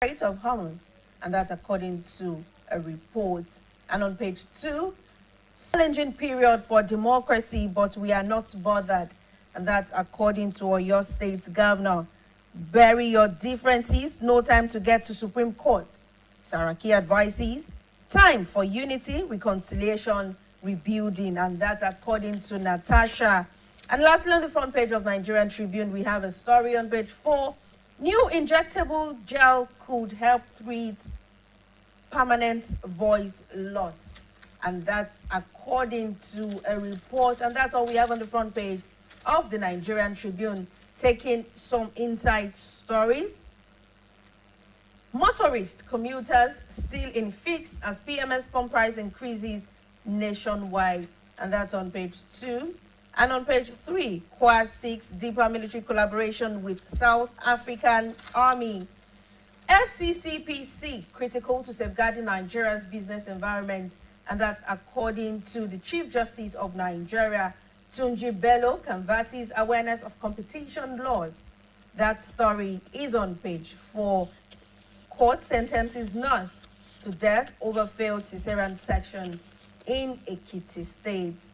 Strait of Hormuz, and that's according to a report. And on page 2, challenging period for democracy, but we are not bothered, and that's according to Oyo State's governor. Bury your differences, no time to get to Supreme Court. Saraki advises, time for unity, reconciliation, rebuilding, and that's according to Natasha. And lastly, on the front page of Nigerian Tribune, we have a story on page 4. New injectable gel could help treat permanent voice loss. And that's according to a report. And that's all we have on the front page of the Nigerian Tribune. Taking some inside stories. Motorist commuters still in fix as PMS pump price increases nationwide. And that's on page 2. And on page 3, Quad 6 deeper military collaboration with South African Army. FCCPC critical to safeguarding Nigeria's business environment, and that's according to the Chief Justice of Nigeria, Tunji Bello, canvasses awareness of competition laws. That story is on page 4. Court sentences nurse to death over failed cesarean section in Ekiti State.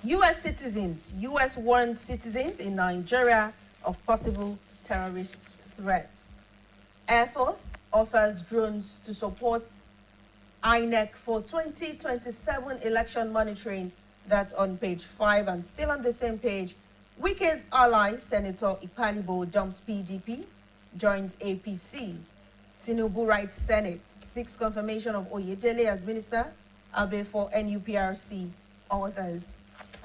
U.S. warns citizens in Nigeria of possible terrorist threats. Air Force offers drones to support INEC for 2027 election monitoring. That's on page 5. And still on the same page, Wike's ally, Senator Ipalibo, dumps PDP, joins APC. Tinubu writes Senate, seeks confirmation of Oyedele as minister, Abe for NUPRC authors.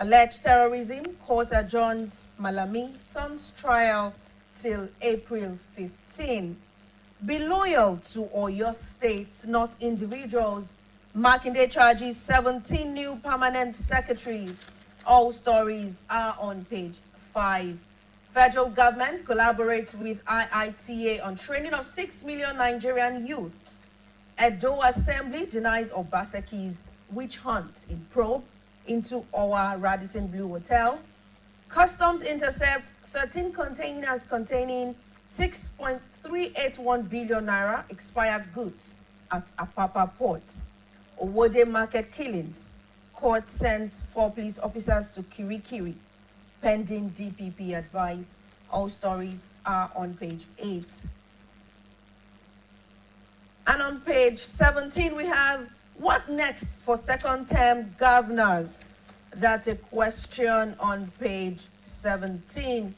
Alleged terrorism, court adjourns Malami, son's trial till April 15. Be loyal to Oyo State, not individuals. Makinde charges 17 new permanent secretaries. All stories are on page 5. Federal government collaborates with IITA on training of 6 million Nigerian youth. Edo Assembly denies Obaseki's witch hunt in probe into our Radisson Blue Hotel. Customs intercept 13 containers containing 6.381 billion naira expired goods at Apapa Port. Owode market killings. Court sends 4 police officers to Kirikiri, pending DPP advice. All stories are on page 8. And on page 17, we have what next for second-term governors? That's a question on page 17.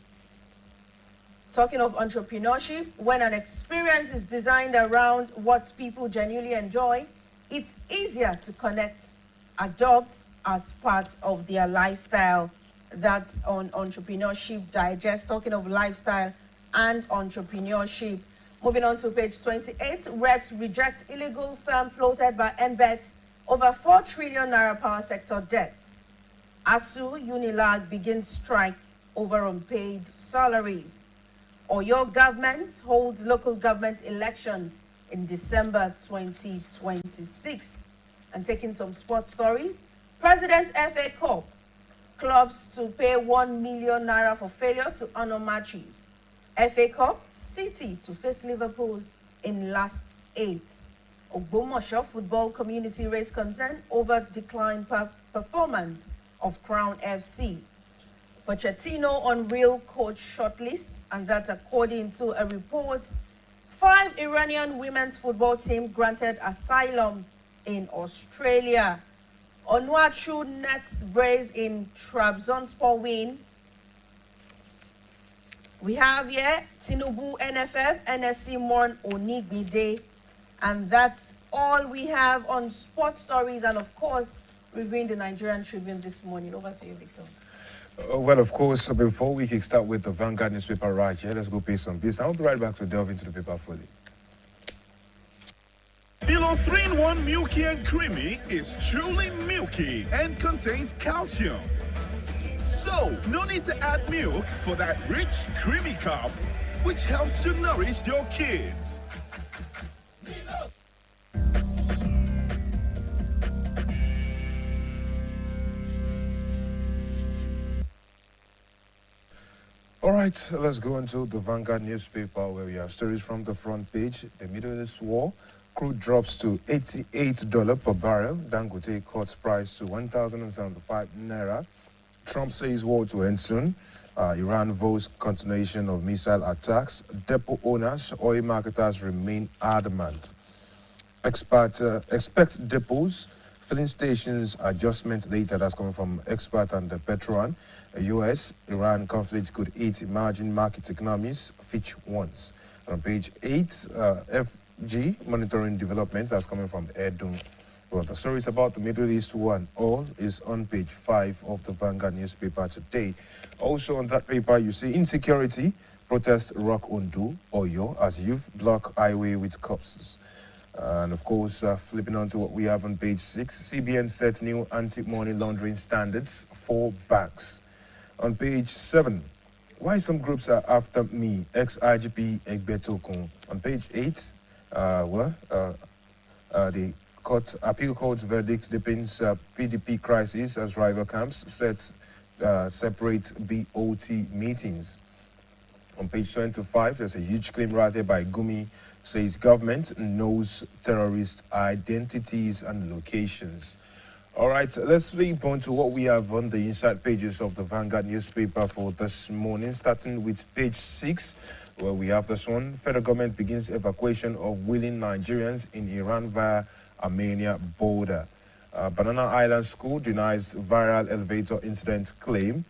Talking of entrepreneurship, when an experience is designed around what people genuinely enjoy, it's easier to connect, adopt as part of their lifestyle. That's on Entrepreneurship Digest, talking of lifestyle and entrepreneurship. Moving on to page 28, reps reject illegal firm floated by NBET over 4 trillion naira power sector debt. ASU Unilag begins strike over unpaid salaries. Oyo government holds local government election in December 2026. And taking some sports stories, President FA Cup, clubs to pay 1 million naira for failure to honor matches. FA Cup, City to face Liverpool in last 8. Ogbomoso football community raised concern over declined performance of Crown FC. Pochettino on real coach shortlist, and that's according to a report. 5 Iranian women's football team granted asylum in Australia. Onuachu nets brace in Trabzonspor win. We have here Tinubu NFF, NSC mourn Onigbide, and that's all we have on sports stories. And of course, reviewing the Nigerian Tribune this morning. Over to you, Victor. Well, of course, before we kick start with the Vanguard newspaper right here, let's go pay some bills. I'll be right back to delve into the paper fully. Milo 3-in-1 Milky and Creamy is truly milky and contains calcium. So, no need to add milk for that rich, creamy cup, which helps to nourish your kids. All right, let's go into the Vanguard newspaper where we have stories from the front page. The Middle East war, crude drops to $88 per barrel. Dangote cuts price to 1,075 naira. Trump says war to end soon. Iran vows continuation of missile attacks. Depot owners, oil marketers remain adamant. Expect depots, filling stations adjustment later. That's coming from expert and the Petron. US-Iran conflict could eat emerging market economies, Fitch warns. On page 8, FG monitoring developments. That's coming from Edun. Well, the stories about the Middle East war and all is on page 5 of the Vanguard newspaper today. Also on that paper, you see insecurity, protests rock Ondo, Oyo, as youth block highway with corpses. And of course, flipping on to what we have on page 6, CBN sets new anti-money laundering standards for banks. On page 7, why some groups are after me, ex-IGP Egbetokun. On page 8, the appeal court verdict depends PDP crisis as rival camps sets separate BOT meetings. On page 25, there's a huge claim right there by Gumi, says government knows terrorist identities and locations. All right, let's flip on to what we have on the inside pages of the Vanguard newspaper for this morning, starting with page 6, where we have this one. Federal government begins evacuation of willing Nigerians in Iran via Armenia border. Banana Island School denies viral elevator incident claim.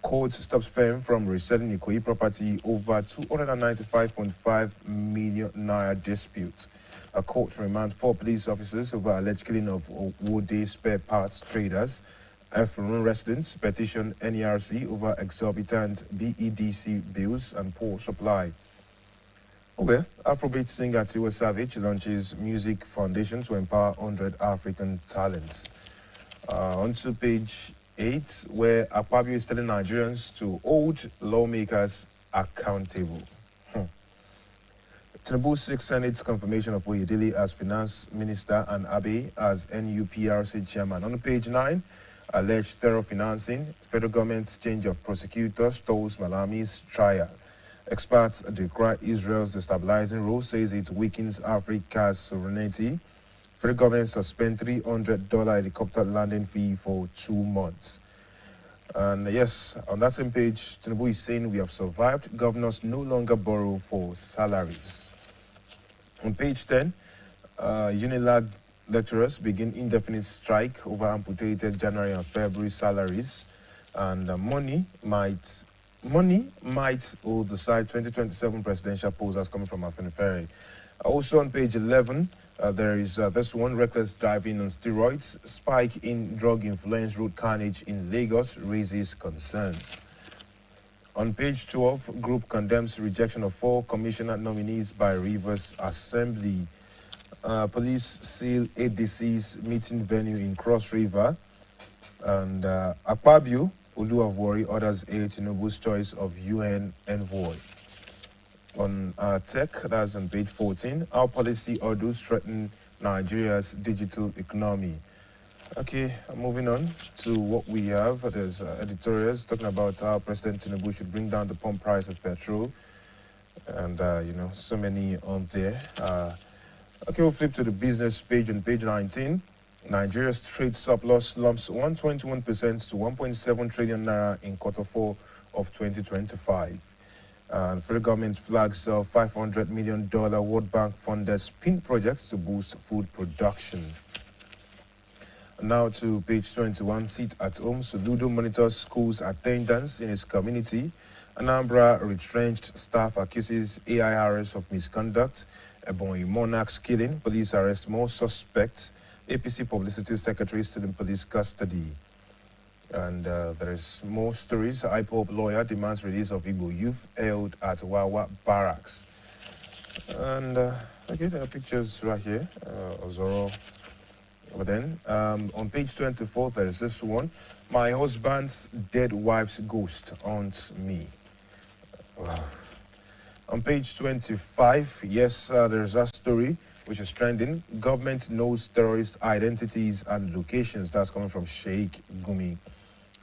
Court stops firm from reselling Ikoyi property over 295.5 million naira dispute. A court remands 4 police officers over alleged killing of Wode spare parts traders. Efron residents petition NERC over exorbitant BEDC bills and poor supply. Okay, Afrobeat singer Tiwa Savage launches Music Foundation to empower 100 African talents. On to page 8, where Akpabio is telling Nigerians to hold lawmakers accountable. Tinubu seeks Senate's confirmation of Oyedele as finance minister and Abe as NUPRC chairman. On page 9, alleged terror financing, federal government's change of prosecutor stalls Malami's trial. Experts decry Israel's destabilizing role, says it weakens Africa's sovereignty. Federal government suspend $300 helicopter landing fee for 2 months. And yes, on that same page, Tinubu is saying we have survived. Governors no longer borrow for salaries. On page 10, Unilag lecturers begin indefinite strike over amputated January and February salaries. And money might hold the side 2027 presidential polls that's coming from Afenifere. Also on page 11, there is this one, reckless driving on steroids, spike in drug-influenced road carnage in Lagos raises concerns. On page 12, group condemns rejection of 4 commissioner nominees by Rivers Assembly. Police seal ADC's meeting venue in Cross River. And Akpabio, Olu of Warri, orders A. Tinubu's choice of UN envoy. On tech, that's on page 14, our policy orders threaten Nigeria's digital economy. Okay, moving on to what we have. There's editorials talking about how President Tinubu should bring down the pump price of petrol. And, so many on there. Okay, we'll flip to the business page on page 19. Nigeria's trade surplus slumps 121% to 1.7 trillion naira in Q4 of 2025. And federal government flags $500 million World Bank funded spin projects to boost food production. Now to page 21, sit at home. Soludo monitors schools attendance in its community. Anambra retrenched staff accuses AIRS of misconduct. Ebonyi monarchs killing. Police arrest more suspects. APC publicity secretary still in police custody. And there is more stories. IPOP lawyer demands release of Igbo youth held at Wawa Barracks. And okay, there are pictures right here. Ozoro. But then on page 24, there is this one. My husband's dead wife's ghost haunts me. Wow. On page 25, yes, there's a story which is trending. Government knows terrorist identities and locations. That's coming from Sheikh Gumi.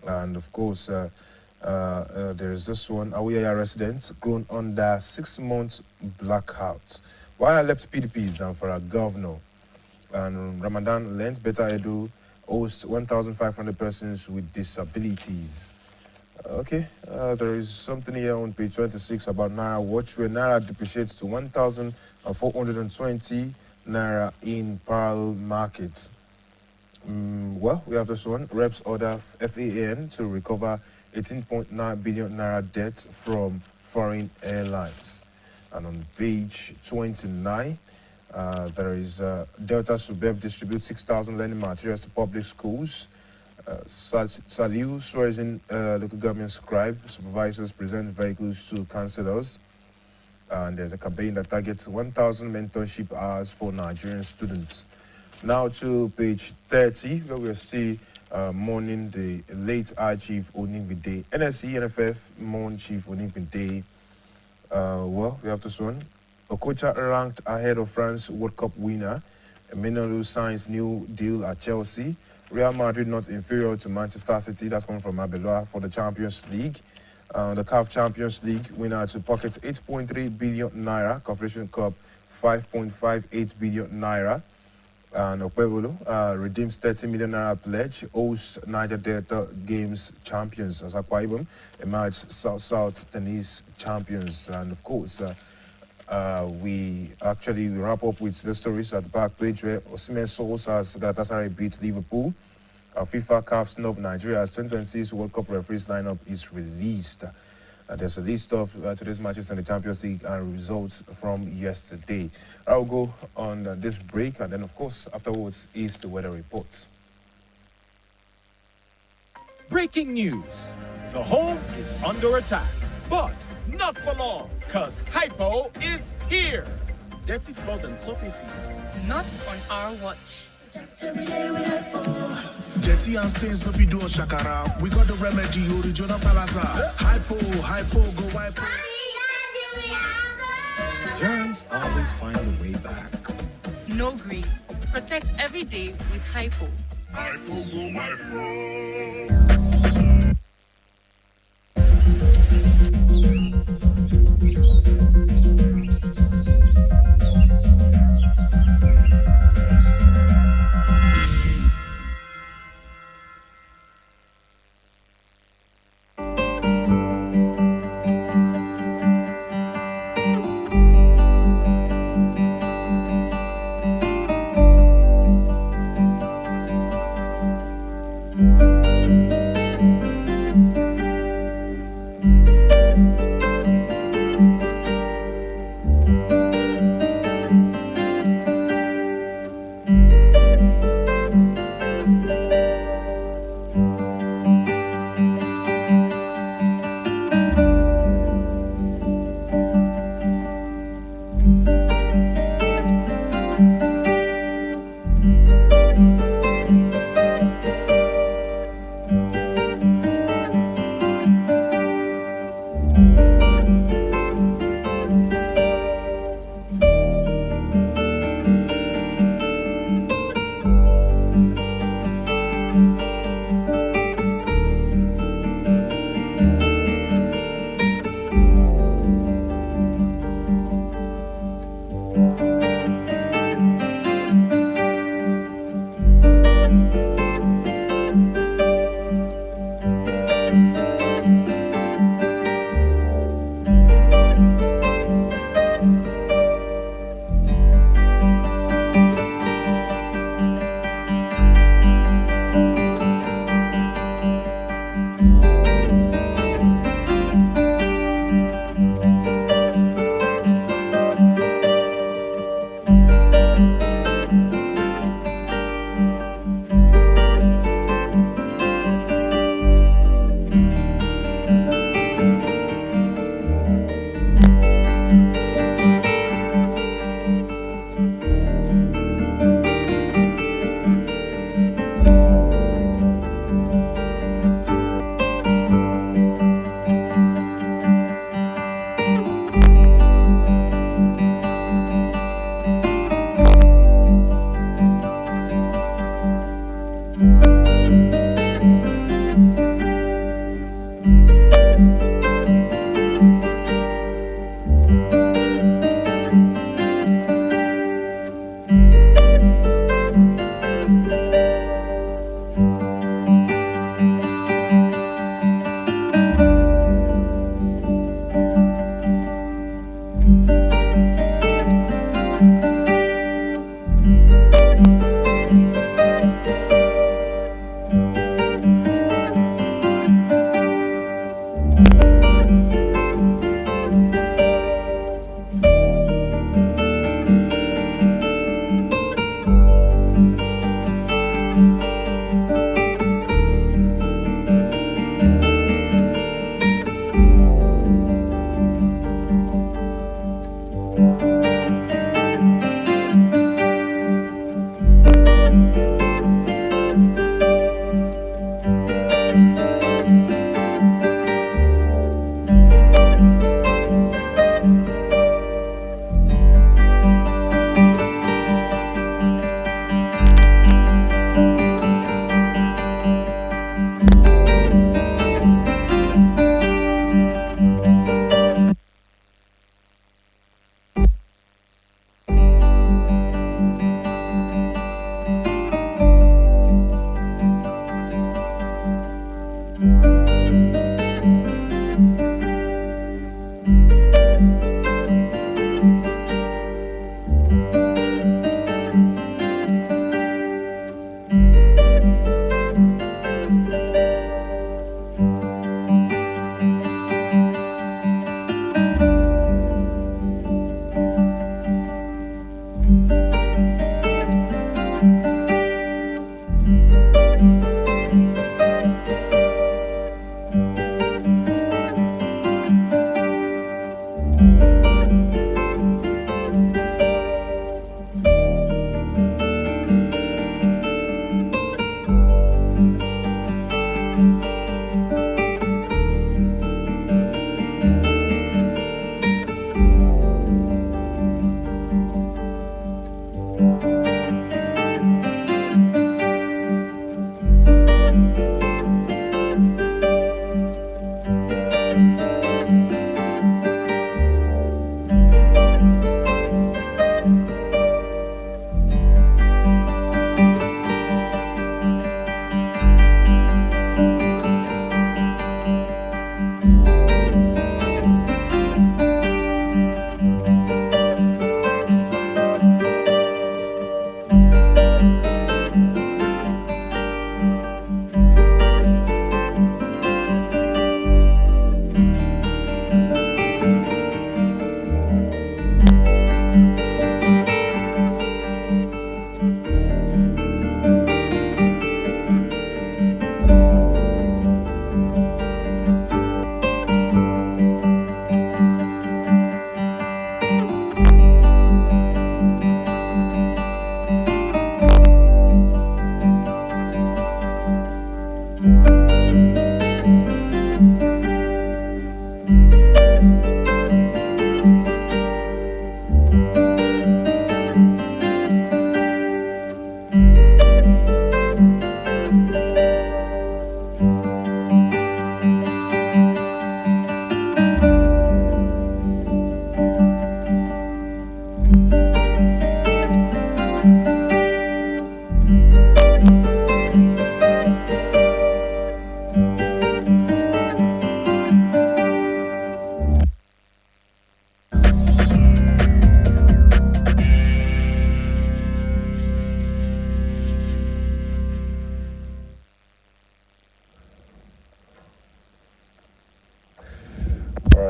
And of course, There's this one, Awiyaya residents grown under 6 months blackout. Why I left PDPs and for a governor. And Ramadan Lent Better Edu hosts 1,500 persons with disabilities. Okay, there is something here on page 26 about Naira Watch, where Naira depreciates to 1,420 Naira in parallel markets. Well, we have this one. Reps order FAN to recover 18.9 billion Naira debt from foreign airlines. And on page 29, there is Delta Subeb distributes 6,000 learning materials to public schools. Saliu swears in local government scribe. Supervisors present vehicles to councillors. And there's a campaign that targets 1,000 mentorship hours for Nigerian students. Now to page 30, where we'll see mourning the late High Chief Onimbi. NSC, NFF mourn Chief Onimbi. Well, we have this one. Okocha ranked ahead of France World Cup winner. Emmanuel signs new deal at Chelsea. Real Madrid not inferior to Manchester City. That's coming from Abelua for the Champions League. The CAF Champions League winner to pocket 8.3 billion naira. Confederation Cup 5.58 billion naira. And Okwebolo redeems 30 million naira pledge. Hosts Niger Delta Games champions as Akwa Ibom emerge South tennis champions. And of course, we wrap up with the stories at the back page where Osimhen Souls as Galatasaray beat Liverpool. FIFA CAF snub Nigeria's 2026 World Cup referees lineup is released. There's a list of today's matches in the Champions League and results from yesterday. I'll go on this break, and then, of course, afterwards is the weather report. Breaking news. The home is under attack, but not for long, because Hypo is here. Dirty floors and surfaces. Not on our watch. Jetty and stains no be do shakara. We got the remedy, original palasa. Hypo, go hypo. Germs always find a way back. No green. Protect every day with Hypo. Hypo, go hypo.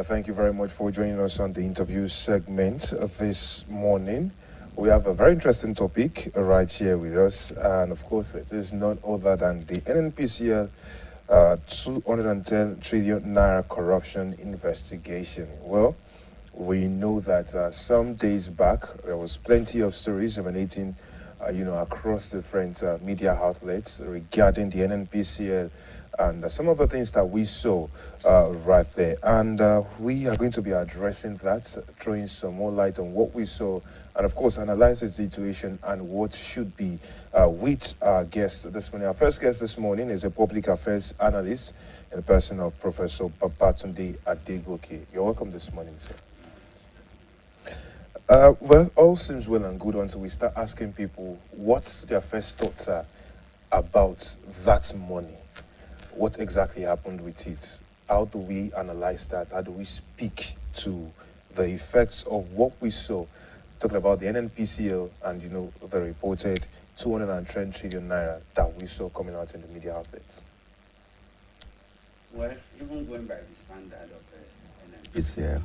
thank you very much for joining us on the interview segment this morning. We have a very interesting topic right here with us, and of course, it is none other than the NNPCL 210 trillion naira corruption investigation. Well, we know that some days back there was plenty of stories emanating, across different media outlets regarding the NNPCL and some of the things that we saw right there. And we are going to be addressing that, throwing some more light on what we saw, and of course analyze the situation and what should be with our guest this morning. Our first guest this morning is a public affairs analyst in the person of Professor Babatunde Adegoke. You're welcome this morning, sir. Well, all seems well and good until we start asking people what their first thoughts are about that money. What exactly happened with it? How do we analyze that? How do we speak to the effects of what we saw? Talking about the NNPCL and, the reported 210 trillion naira that we saw coming out in the media outlets. Well, even going by the standard of the NNPCL,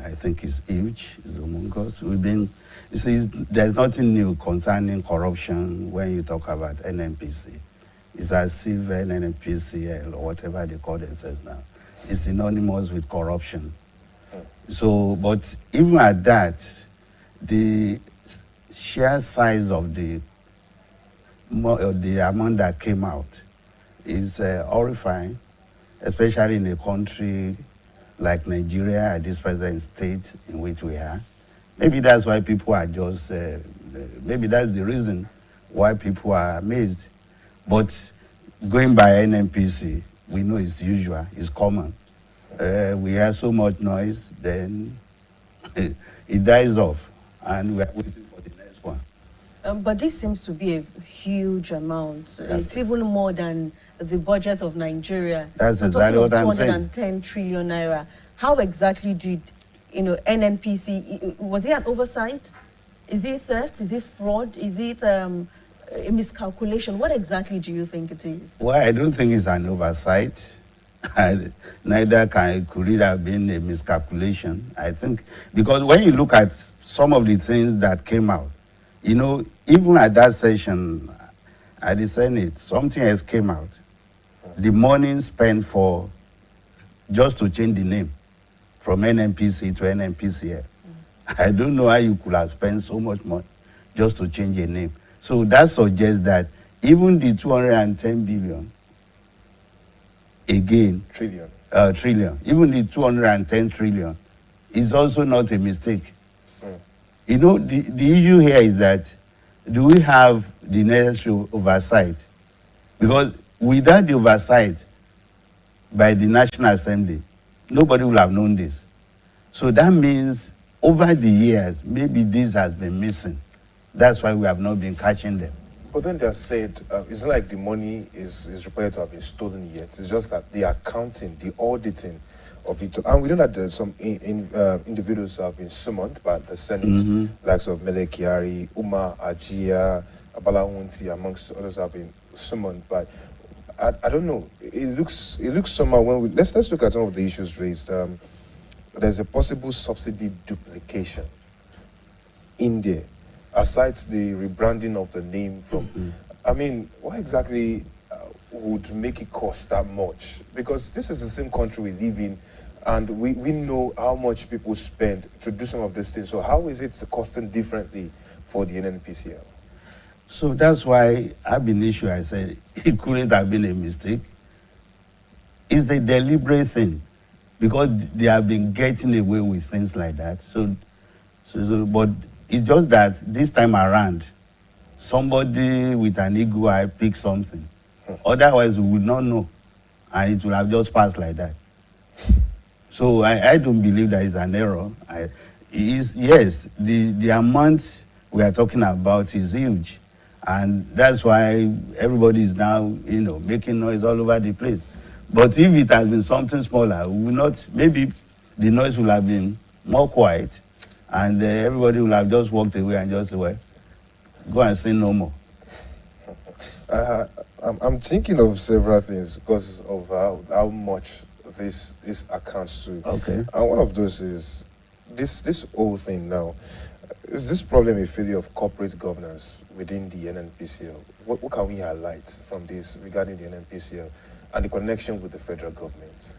I think it's huge, it's humongous. There's nothing new concerning corruption when you talk about NNPC. It's as if NNPCL or whatever they call themselves now is synonymous with corruption. So, but even at that, the sheer size of the amount that came out is horrifying, especially in a country like Nigeria at this present state in which we are. Maybe that's why people are just, maybe that's the reason why people are amazed. But going by NNPC, we know it's usual, it's common. We have so much noise, then it dies off, and we are waiting for the next one. But this seems to be a huge amount. It's even more than the budget of Nigeria. That's exactly what I'm saying. 210 trillion naira. How exactly did, NNPC, was it an oversight? Is it theft? Is it fraud? Is it a miscalculation? What exactly do you think it is? Well, I don't think it's an oversight. Neither could it have been a miscalculation. I think, because when you look at some of the things that came out, even at that session at the Senate, something else came out. The money spent for just to change the name from NNPC to NNPCL. I don't know how you could have spent so much money just to change a name. So that suggests that even the 210 billion, again, trillion, even the 210 trillion is also not a mistake. The issue here is that, do we have the necessary oversight? Because without the oversight by the National Assembly, nobody will have known this. So that means over the years, maybe this has been missing. That's why we have not been catching them. But then they have said, it's not like the money is reported to have been stolen yet. It's just that the accounting, the auditing of it. And we know that there's some individuals who have been summoned by the Senate, likes of Mele Kyari, Umar Ajia, Abalawunti, amongst others have been summoned. But I don't know. It looks somehow when let's look at some of the issues raised. There's a possible subsidy duplication in there, aside the rebranding of the name from. I mean, why exactly would make it cost that much? Because this is the same country we live in, and we know how much people spend to do some of these things. So how is it costing differently for the NNPCL? So that's why I've been issued. I said it couldn't have been a mistake. It's a deliberate thing, because they have been getting away with things like that. So but it's just that this time around, somebody with an eagle eye picked something. Otherwise, we would not know, and it would have just passed like that. So I don't believe there is an error. Yes, the amount we are talking about is huge. And that's why everybody is now, making noise all over the place. But if it has been something smaller, we will not, maybe the noise will have been more quiet, and everybody will have just walked away and just, go and say no more. I'm thinking of several things because of how much these accounts too. Okay. And one of those is this whole thing now. Is this problem a failure of corporate governance within the NNPCL? What can we highlight from this regarding the NNPCL and the connection with the federal government?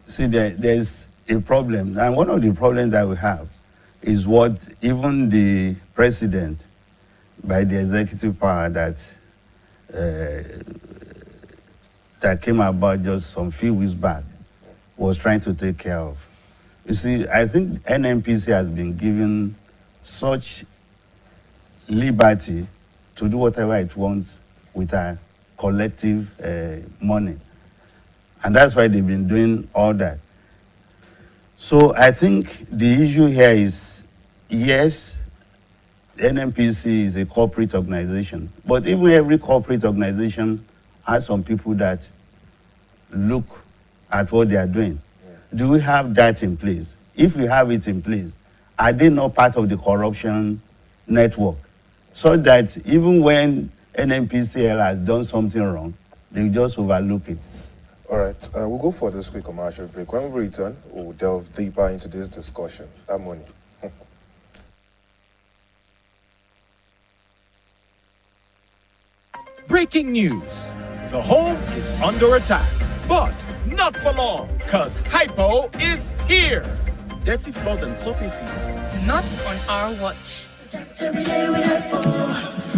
See, there's a problem, and one of the problems that we have is what even the president, by the executive power that came about just some few weeks back, was trying to take care of. You see, I think NNPC has been given such liberty to do whatever it wants with our collective money. And that's why they've been doing all that. So I think the issue here is, yes, NNPC is a corporate organization, but even every corporate organization has some people that look at what they are doing. Yeah. Do we have that in place? If we have it in place, are they not part of the corruption network? So that even when NNPCL has done something wrong, they just overlook it. All right, we'll go for this quick commercial break. When we return, we'll delve deeper into this discussion. That money. Breaking news. The home is under attack, but not for long, because Hypo is here. Dirty floors and surfaces. Not on our watch.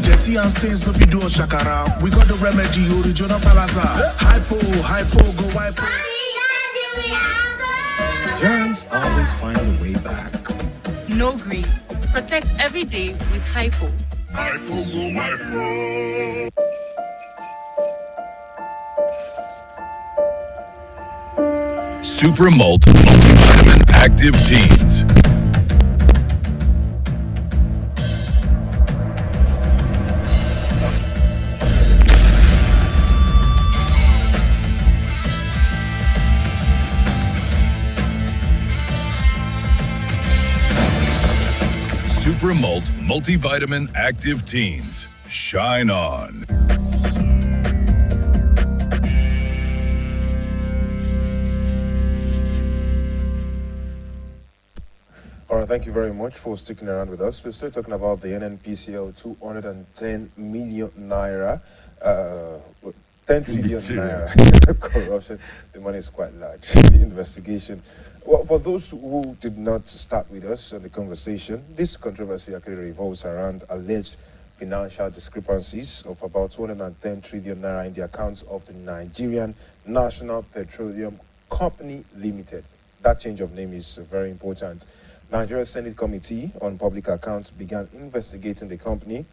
Jetty and stains no be do shakara. We got the remedy, original palasa. Hypo, go hypo. Germs always find a way back. No green. Protect every day with Hypo. Hypo, go hypo. Super Multivitamin Active Teens. Super Multivitamin Active Teens. Shine on. All right, thank you very much for sticking around with us. We're still talking about the NNPCL 210 million naira, 10 trillion naira corruption. The money is quite large. The investigation. Well, for those who did not start with us on the conversation, this controversy actually revolves around alleged financial discrepancies of about 210 trillion naira in the accounts of the Nigerian National Petroleum Company Limited. That change of name is very important. Nigeria Senate Committee on Public Accounts began investigating the company.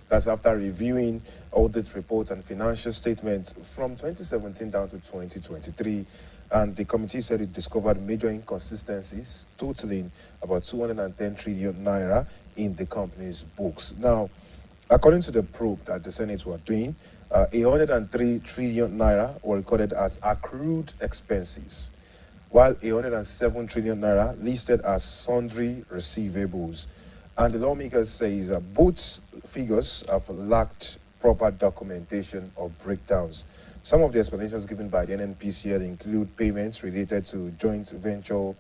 That's after reviewing audit reports and financial statements from 2017 down to 2023. And the committee said it discovered major inconsistencies totaling about 210 trillion naira in the company's books. Now, according to the probe that the Senate were doing, 103 trillion naira were recorded as accrued expenses, while 107 trillion naira listed as sundry receivables. And the lawmakers say that both figures have lacked proper documentation or breakdowns. Some of the explanations given by the NNPCL include payments related to joint venture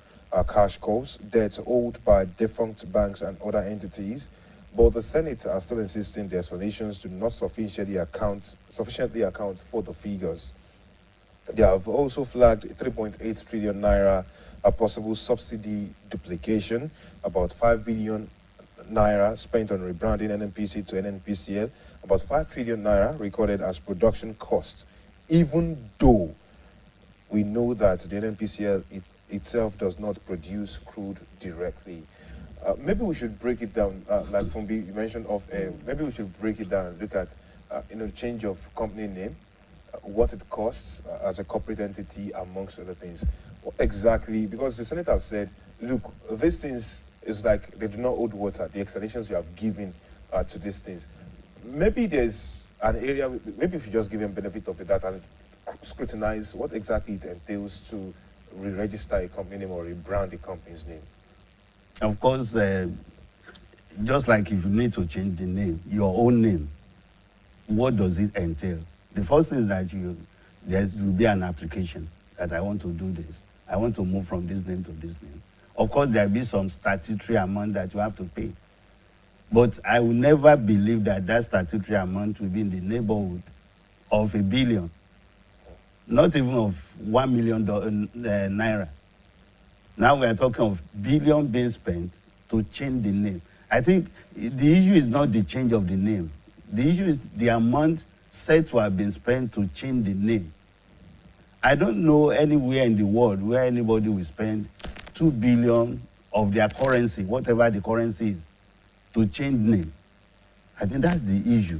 cash calls, debts owed by defunct banks and other entities. But the Senate are still insisting the explanations do not sufficiently account for the figures. They have also flagged 3.8 trillion naira a possible subsidy duplication, about 5 billion naira spent on rebranding NNPC to NNPCL, about 5 trillion naira recorded as production costs, even though we know that the NNPCL itself does not produce crude directly. Maybe we should break it down, like Fumbi, you mentioned maybe we should break it down and look at change of company name, what it costs as a corporate entity, amongst other things. What exactly, because the Senate have said, look, these things is like they do not hold water, the explanations you have given to these things. Maybe there's an area, maybe we should just give them benefit of the doubt and scrutinize what exactly it entails to re-register a company name or rebrand the company's name. Of course, just like if you need to change the name, your own name, what does it entail? The first thing is that there will be an application. that I want to do this. I want to move from this name to this name. Of course, there'll be some statutory amount that you have to pay. But I will never believe that that statutory amount will be in the neighborhood of $1 billion, not even of $1 million naira. Now we are talking of billion being spent to change the name. I think the issue is not the change of the name. The issue is the amount said to have been spent to change the name. I don't know anywhere in the world where anybody will spend 2 billion of their currency, whatever the currency is, to change name. I think that's the issue.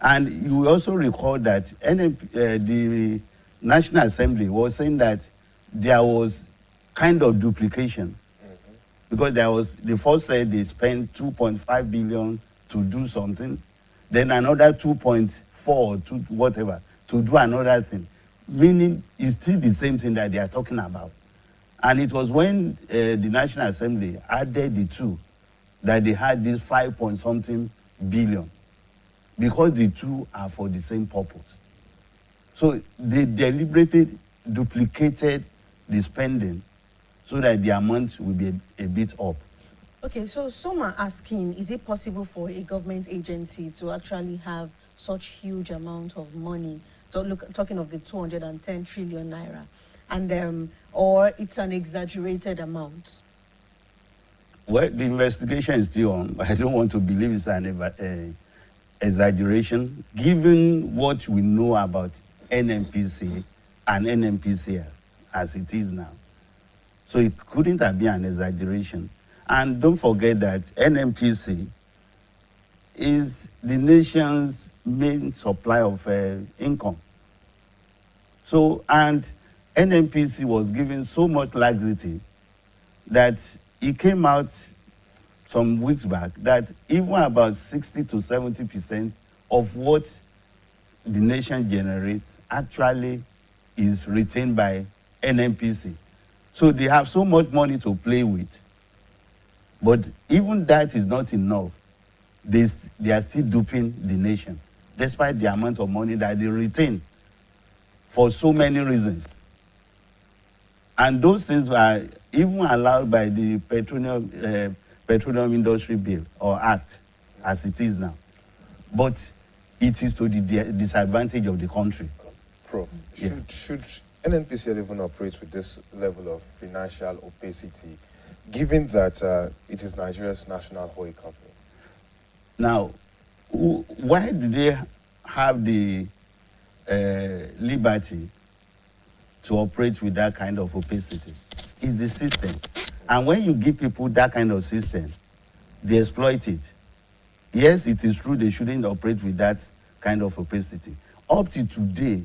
And you will also recall that the National Assembly was saying that there was kind of duplication. Because they first said they spent 2.5 billion to do something, then another 2.4 to whatever to do another thing. Meaning it's still the same thing that they are talking about. And it was when the National Assembly added the two that they had this 5-point-something billion, because the two are for the same purpose. So they deliberately duplicated the spending so that the amount will be a bit up. Okay, so some are asking, is it possible for a government agency to actually have such huge amount of money? Talking of the 210 trillion naira, and or it's an exaggerated amount? Well, the investigation is still on. I don't want to believe it's an exaggeration, given what we know about NNPC and NNPCL as it is now. So it couldn't have been an exaggeration. And don't forget that NNPC is the nation's main supply of income. So, and NNPC was given so much laxity that it came out some weeks back that even about 60 to 70% of what the nation generates actually is retained by NNPC. So they have so much money to play with. But even that is not enough. They are still duping the nation, despite the amount of money that they retain for so many reasons. And those things are even allowed by the Petroleum Industry Bill or Act, as it is now. But it is to the disadvantage of the country. Prof, should NNPCL even operate with this level of financial opacity, given that it is Nigeria's national oil company? Now, why do they have the liberty to operate with that kind of opacity? It's the system. And when you give people that kind of system, they exploit it. Yes, it is true they shouldn't operate with that kind of opacity. Up to today,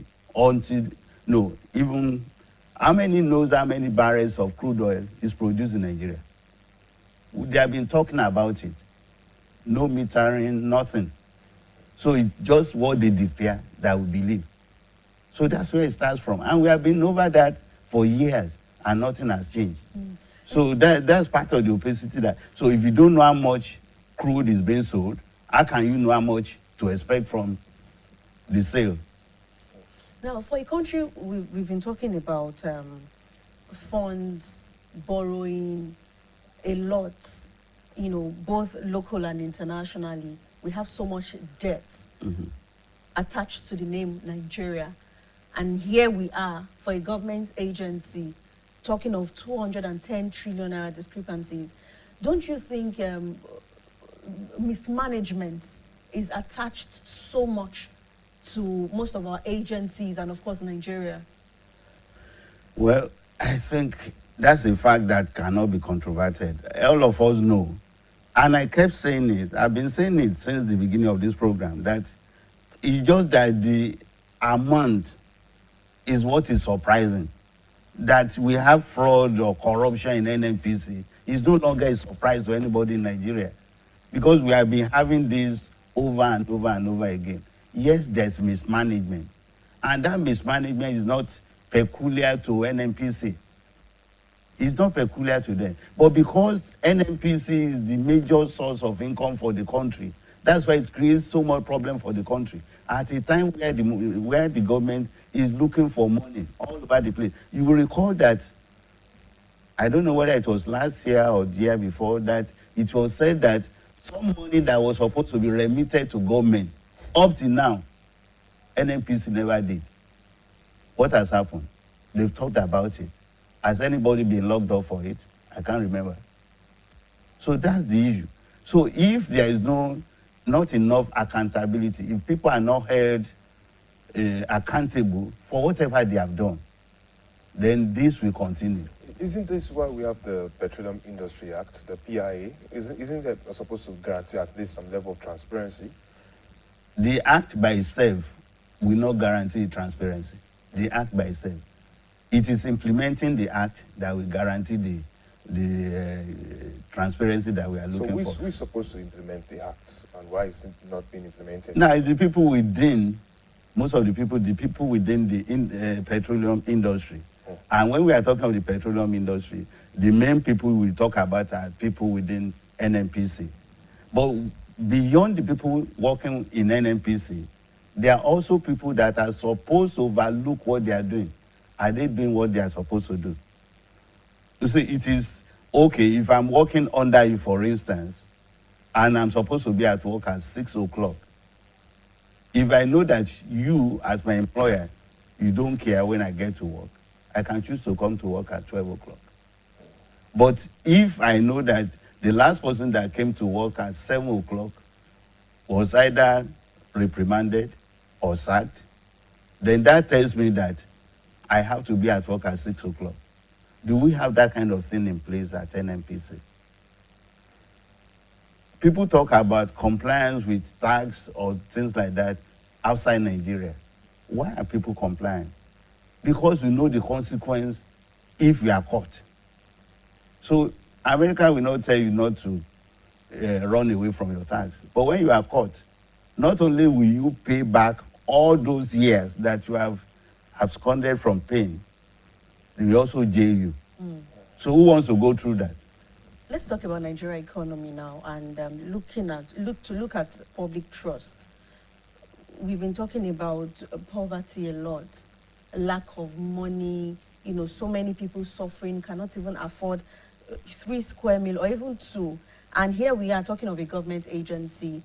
even how many knows how many barrels of crude oil is produced in Nigeria? They have been talking about it. No metering, nothing. So it's just what they declare that we believe. So that's where it starts from. And we have been over that for years and nothing has changed. So that's part of the opacity. So if you don't know how much crude is being sold, how can you know how much to expect from the sale? Now, for a country, we've been talking about funds, borrowing a lot, both local and internationally. We have so much debt attached to the name Nigeria. And here we are, for a government agency, talking of 210 trillion naira discrepancies. Don't you think mismanagement is attached so much to most of our agencies and, of course, Nigeria? Well, I think that's a fact that cannot be controverted. All of us know. And I kept saying it. I've been saying it since the beginning of this program, that it's just that the amount is what is surprising. That we have fraud or corruption in NNPC is no longer a surprise to anybody in Nigeria, because we have been having this over and over and over again. Yes, there's mismanagement, and that mismanagement is not peculiar to NNPC. It's not peculiar to them. But because NNPC is the major source of income for the country, That's why it creates so much problem for the country. At a time where the government is looking for money all over the place. You will recall that, I don't know whether it was last year or the year before, that it was said that some money that was supposed to be remitted to government, up to now, NNPC never did. What has happened? They've talked about it. Has anybody been locked up for it? I can't remember. So that's the issue. So if there is not enough accountability, if people are not held accountable for whatever they have done, then this will continue. Isn't this why we have the Petroleum Industry Act, the PIA? Isn't that supposed to guarantee at least some level of transparency? The act by itself will not guarantee transparency. The act by itself. It is implementing the act that will guarantee the transparency that we are looking for. So we're supposed to implement the act, and why is it not being implemented? Now, it's the people within, most of the people within the petroleum industry. And when we are talking about the petroleum industry, the main people we talk about are people within NNPC. But beyond the people working in NNPC, there are also people that are supposed to overlook what they are doing. Are they doing what they are supposed to do? You see, it is okay if I'm working under you, for instance, and I'm supposed to be at work at 6 o'clock. If I know that you, as my employer, you don't care when I get to work, I can choose to come to work at 12 o'clock. But if I know that the last person that came to work at 7 o'clock was either reprimanded or sacked, then that tells me that I have to be at work at 6 o'clock. Do we have that kind of thing in place at NNPC? People talk about compliance with tax or things like that outside Nigeria. Why are people complying? Because we know the consequence if we are caught. So America will not tell you not to run away from your tax. But when you are caught, not only will you pay back all those years that you have absconded from paying, they will also jail you. So who wants to go through that? Let's talk about Nigeria economy now and look at public trust. We've been talking about poverty a lot, lack of money, so many people suffering, cannot even afford 3 square meal or even 2. And here we are talking of a government agency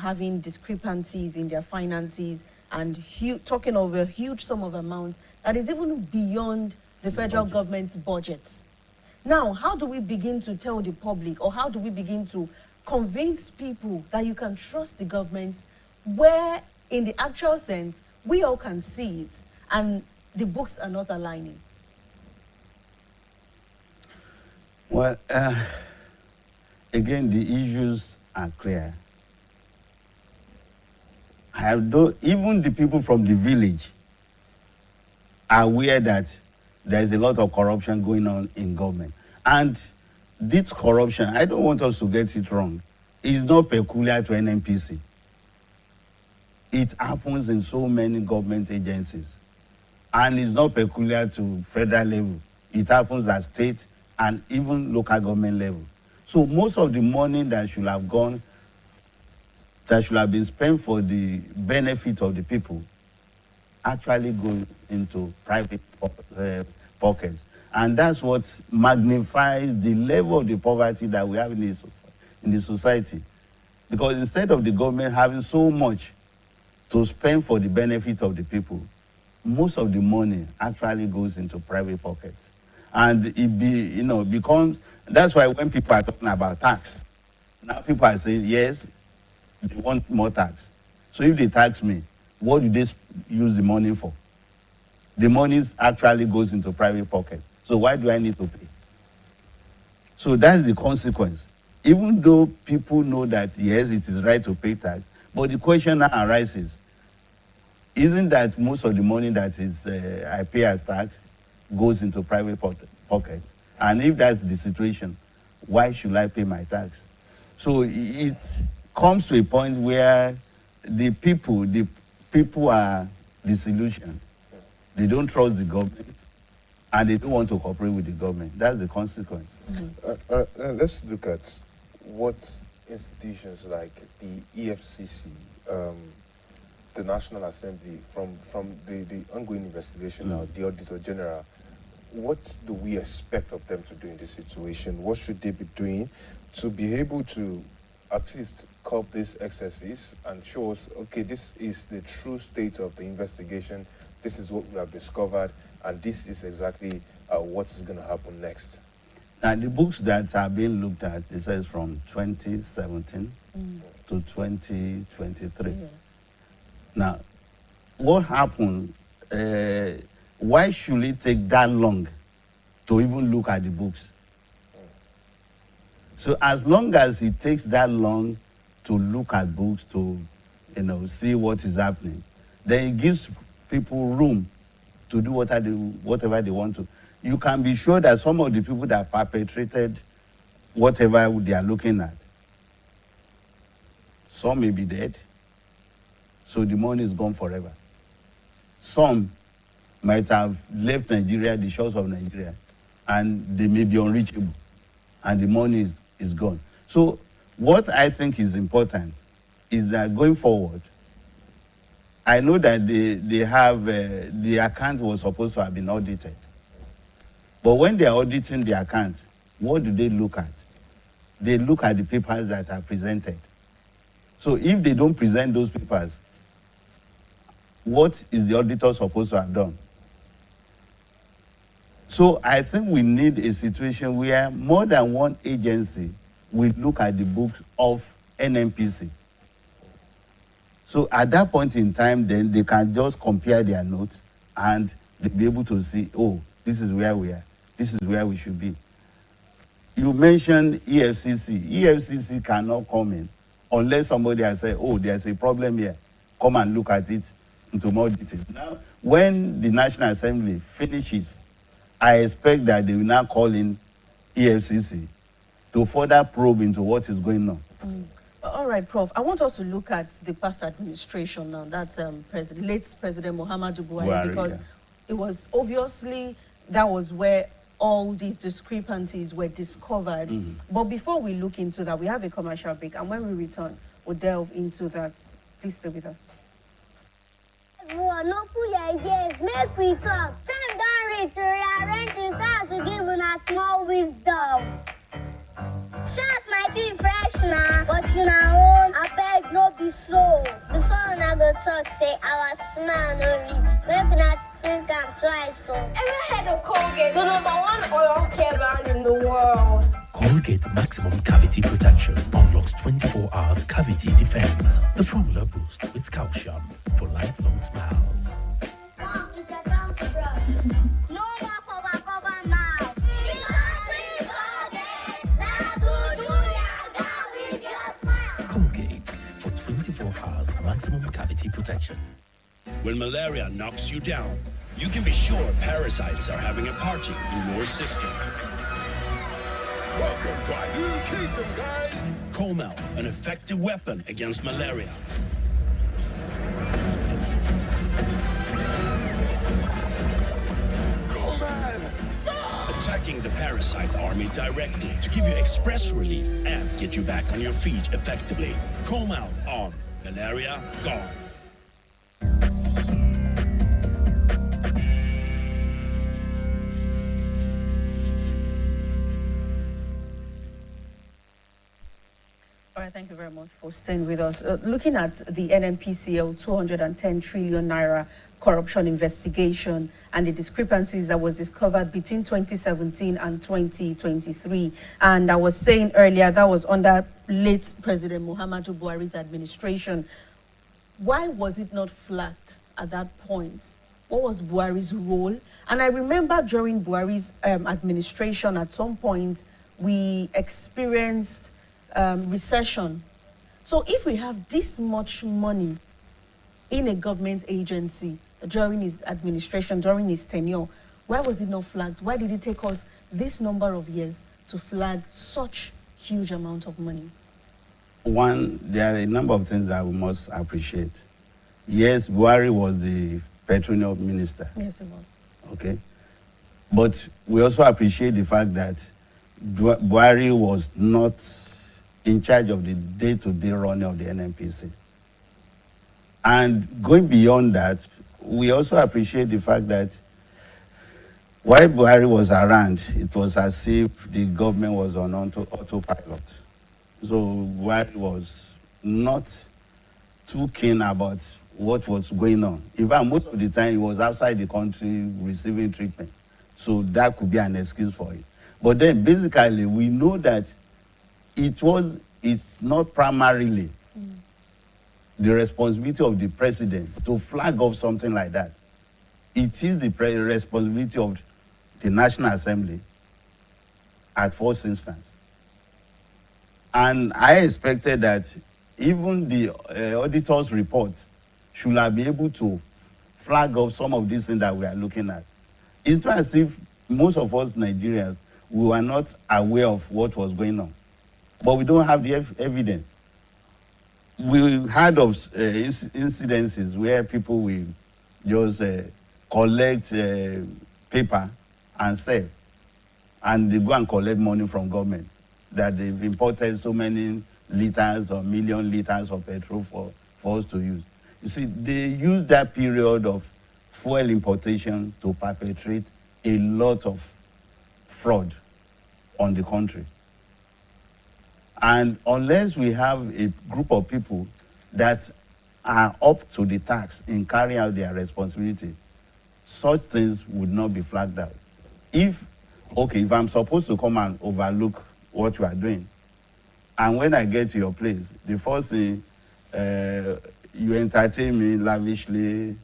having discrepancies in their finances and talking of a huge sum of amounts that is even beyond the federal government's budget. Now, how do we begin to tell the public, or how do we begin to convince people that you can trust the government where, in the actual sense, we all can see it and the books are not aligning? Well, again, the issues are clear. Even the people from the village are aware that there's a lot of corruption going on in government. And this corruption, I don't want us to get it wrong, is not peculiar to NNPC. It happens in so many government agencies. And it's not peculiar to federal level. It happens at state and even local government level. So most of the money that should have been spent for the benefit of the people actually go into private pockets. And that's what magnifies the level of the poverty that we have in the society. Because instead of the government having so much to spend for the benefit of the people, most of the money actually goes into private pockets. And it becomes, that's why when people are talking about tax, now people are saying, yes, they want more tax. So if they tax me, what do they use the money for? The money actually goes into private pocket. So why do I need to pay? So that's the consequence. Even though people know that, yes, it is right to pay tax, but the question now arises, isn't that most of the money that is I pay as tax goes into private pockets? And if that's the situation, why should I pay my tax? So it comes to a point where the people are disillusioned. They don't trust the government, and they don't want to cooperate with the government. That's the consequence. Let's look at what institutions like the EFCC, the National Assembly, from the ongoing investigation now, the Auditor General, what do we expect of them to do in this situation? What should they be doing to be able to at least curb these excesses and show us, okay, this is the true state of the investigation, this is what we have discovered, and this is exactly what is going to happen next? Now, the books that are being looked at, it says from 2017 to 2023. Yes. Now, what happened? Why should it take that long to even look at the books? So as long as it takes that long to look at books, to see what is happening, then it gives people room to do whatever they want to. You can be sure that some of the people that perpetrated whatever they are looking at, some may be dead, so the money is gone forever. Some might have left Nigeria, the shores of Nigeria, and they may be unreachable, and the money is gone. So what I think is important is that going forward, I know that they have, the account was supposed to have been audited. But when they are auditing the account, what do they look at? They look at the papers that are presented. So if they don't present those papers, what is the auditor supposed to have done? So I think we need a situation where more than one agency will look at the books of NNPC. So at that point in time, then they can just compare their notes and they'll be able to see, oh, this is where we are. This is where we should be. You mentioned EFCC. EFCC cannot come in unless somebody has said, oh, there's a problem here. Come and look at it into more detail. Now, when the National Assembly finishes, I expect that they will now call in EFCC to further probe into what is going on. All right, Prof. I want us to look at the past administration now, that late President Muhammadu Buhari, because it was obviously that was where all these discrepancies were discovered. But before we look into that, we have a commercial break, and when we return, we'll delve into that. Please stay with us. Everyone, no put your ideas, make we talk. Time don't reach to rearrange this house to give una small wisdom. Shots might be fresh now, but you know own, I beg no be so. Before una go talk, say our smile no reach. Make una think I'm twice so. Ever heard of Colgate? The #1 oil care brand in the world. Colgate Maximum Cavity Protection unlocks 24 hours cavity defense. The formula boost with calcium for lifelong smiles. Mom, it's a bounce brush. No more cover mouth. Colgate for 24 hours maximum cavity protection. When malaria knocks you down, you can be sure parasites are having a party in your system. Welcome to our new kingdom, guys. Comel, an effective weapon against malaria. Attacking the parasite army directly to give you express relief and get you back on your feet effectively. Comel on. Malaria gone. All right, thank you very much for staying with us. Looking at the NNPCL 210 trillion naira corruption investigation and the discrepancies that was discovered between 2017 and 2023. And I was saying earlier that was under late President Muhammadu Buhari's administration. Why was it not flagged at that point? What was Buhari's role? And I remember during Buhari's administration, at some point, we experienced recession. So if we have this much money in a government agency during his administration, during his tenure, why was it not flagged? Why did it take us this number of years to flag such huge amount of money? One, there are a number of things that we must appreciate. Yes, Buhari was the petroleum minister. Yes, it was. Okay. But we also appreciate the fact that Buhari was not in charge of the day-to-day running of the NNPC. And going beyond that, we also appreciate the fact that while Buhari was around, it was as if the government was on autopilot. So Buhari was not too keen about what was going on. In fact, most of the time he was outside the country receiving treatment. So that could be an excuse for it. But then basically we know that it's not primarily the responsibility of the president to flag off something like that. It is the responsibility of the National Assembly at first instance. And I expected that even the auditor's report should have been able to flag off some of these things that we are looking at. It's not as if most of us Nigerians, we were not aware of what was going on. But we don't have the evidence. We heard of incidences where people will just collect paper and sell, and they go and collect money from government that they've imported so many liters or million liters of petrol for us to use. You see, they use that period of fuel importation to perpetrate a lot of fraud on the country. And unless we have a group of people that are up to the task in carrying out their responsibility, such things would not be flagged out. If I'm supposed to come and overlook what you are doing, and when I get to your place, the first thing, you entertain me lavishly,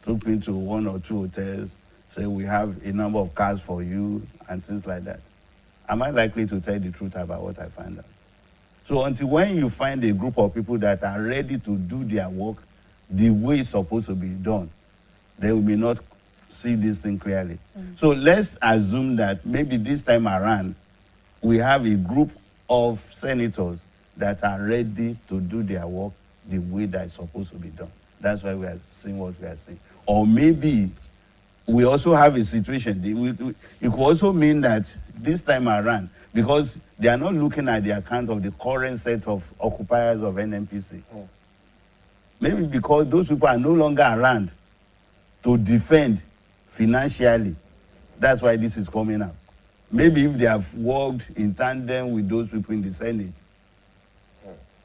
took me to 1 or 2 hotels, say we have a number of cars for you, and things like that. Am I likely to tell the truth about what I find out? So until when you find a group of people that are ready to do their work the way it's supposed to be done, they may not see this thing clearly. So let's assume that maybe this time around, we have a group of senators that are ready to do their work the way that it's supposed to be done. That's why we are seeing what we are seeing. Or maybe we also have a situation. It could also mean that this time around, because they are not looking at the account of the current set of occupiers of NNPC. Maybe because those people are no longer around to defend financially. That's why this is coming out. Maybe if they have worked in tandem with those people in the Senate,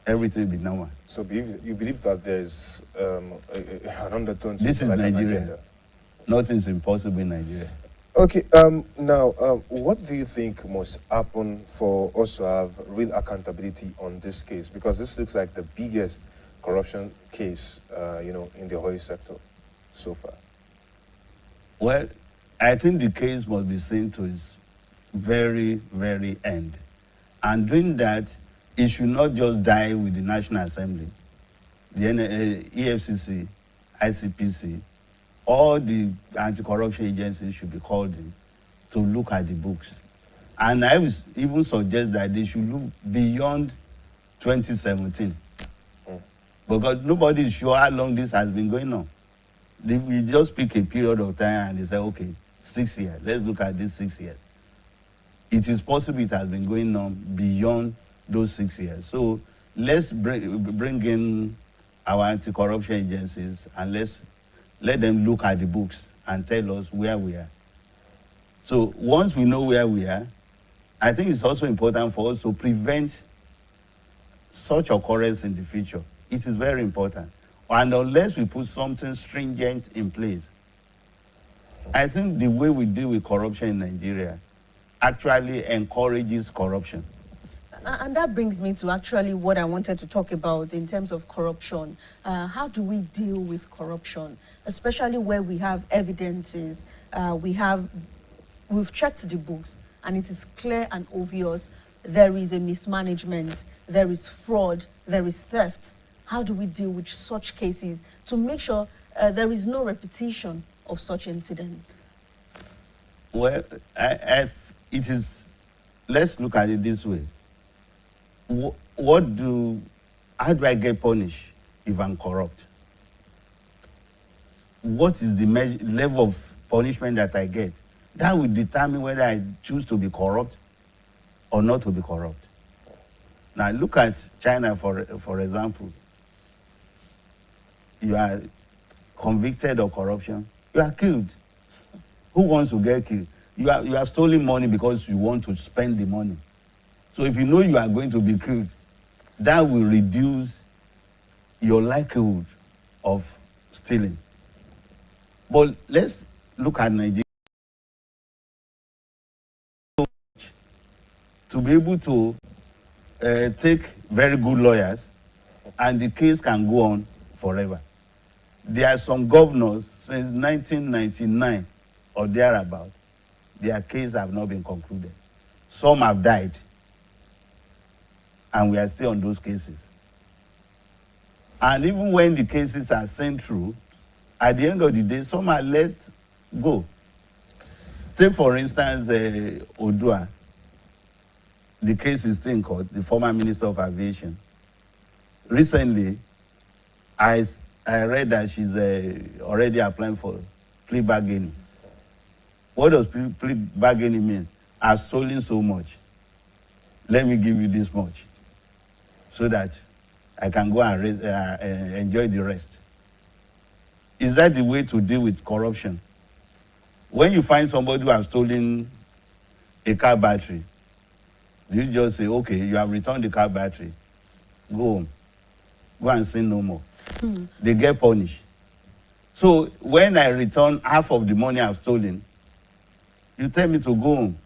everything will be normal. So you believe that there's an undertone to this is Nigeria. Nothing's impossible in Nigeria. Okay, now, what do you think must happen for us to have real accountability on this case? Because this looks like the biggest corruption case, in the oil sector so far. Well, I think the case must be seen to its very, very end. And doing that, it should not just die with the National Assembly, the EFCC, ICPC, all the anti-corruption agencies should be called in to look at the books. And I would even suggest that they should look beyond 2017. Because nobody is sure how long this has been going on. We just pick a period of time and they say, okay, 6 years. Let's look at this 6 years. It is possible it has been going on beyond those 6 years. So let's bring in our anti-corruption agencies and let them look at the books and tell us where we are. So once we know where we are, I think it's also important for us to prevent such occurrence in the future. It is very important. And unless we put something stringent in place, I think the way we deal with corruption in Nigeria actually encourages corruption. And that brings me to actually what I wanted to talk about in terms of corruption. How do we deal with corruption, especially where we have evidences, we've checked the books, and it is clear and obvious there is a mismanagement, there is fraud, there is theft. How do we deal with such cases to make sure there is no repetition of such incidents? Well, let's look at it this way. How do I get punished if I'm corrupt? What is the level of punishment that I get? That will determine whether I choose to be corrupt or not to be corrupt. Now look at China, for example. You are convicted of corruption, you are killed. Who wants to get killed? You have stolen money because you want to spend the money. So if you know you are going to be killed, that will reduce your likelihood of stealing. But let's look at Nigeria. To be able to take very good lawyers, and the case can go on forever. There are some governors since 1999 or thereabout, their case have not been concluded. Some have died, and we are still on those cases. And even when the cases are sent through, at the end of the day, some are let go. Take, for instance, Odua. The case is still in court, the former Minister of Aviation. Recently, I read that she's already applying for plea bargaining. What does plea bargaining mean? I've stolen so much. Let me give you this much, so that I can go and enjoy the rest. Is that the way to deal with corruption? When you find somebody who has stolen a car battery, you just say, okay, you have returned the car battery. Go home. Go and sin no more. They get punished. So when I return half of the money I've stolen, you tell me to go home.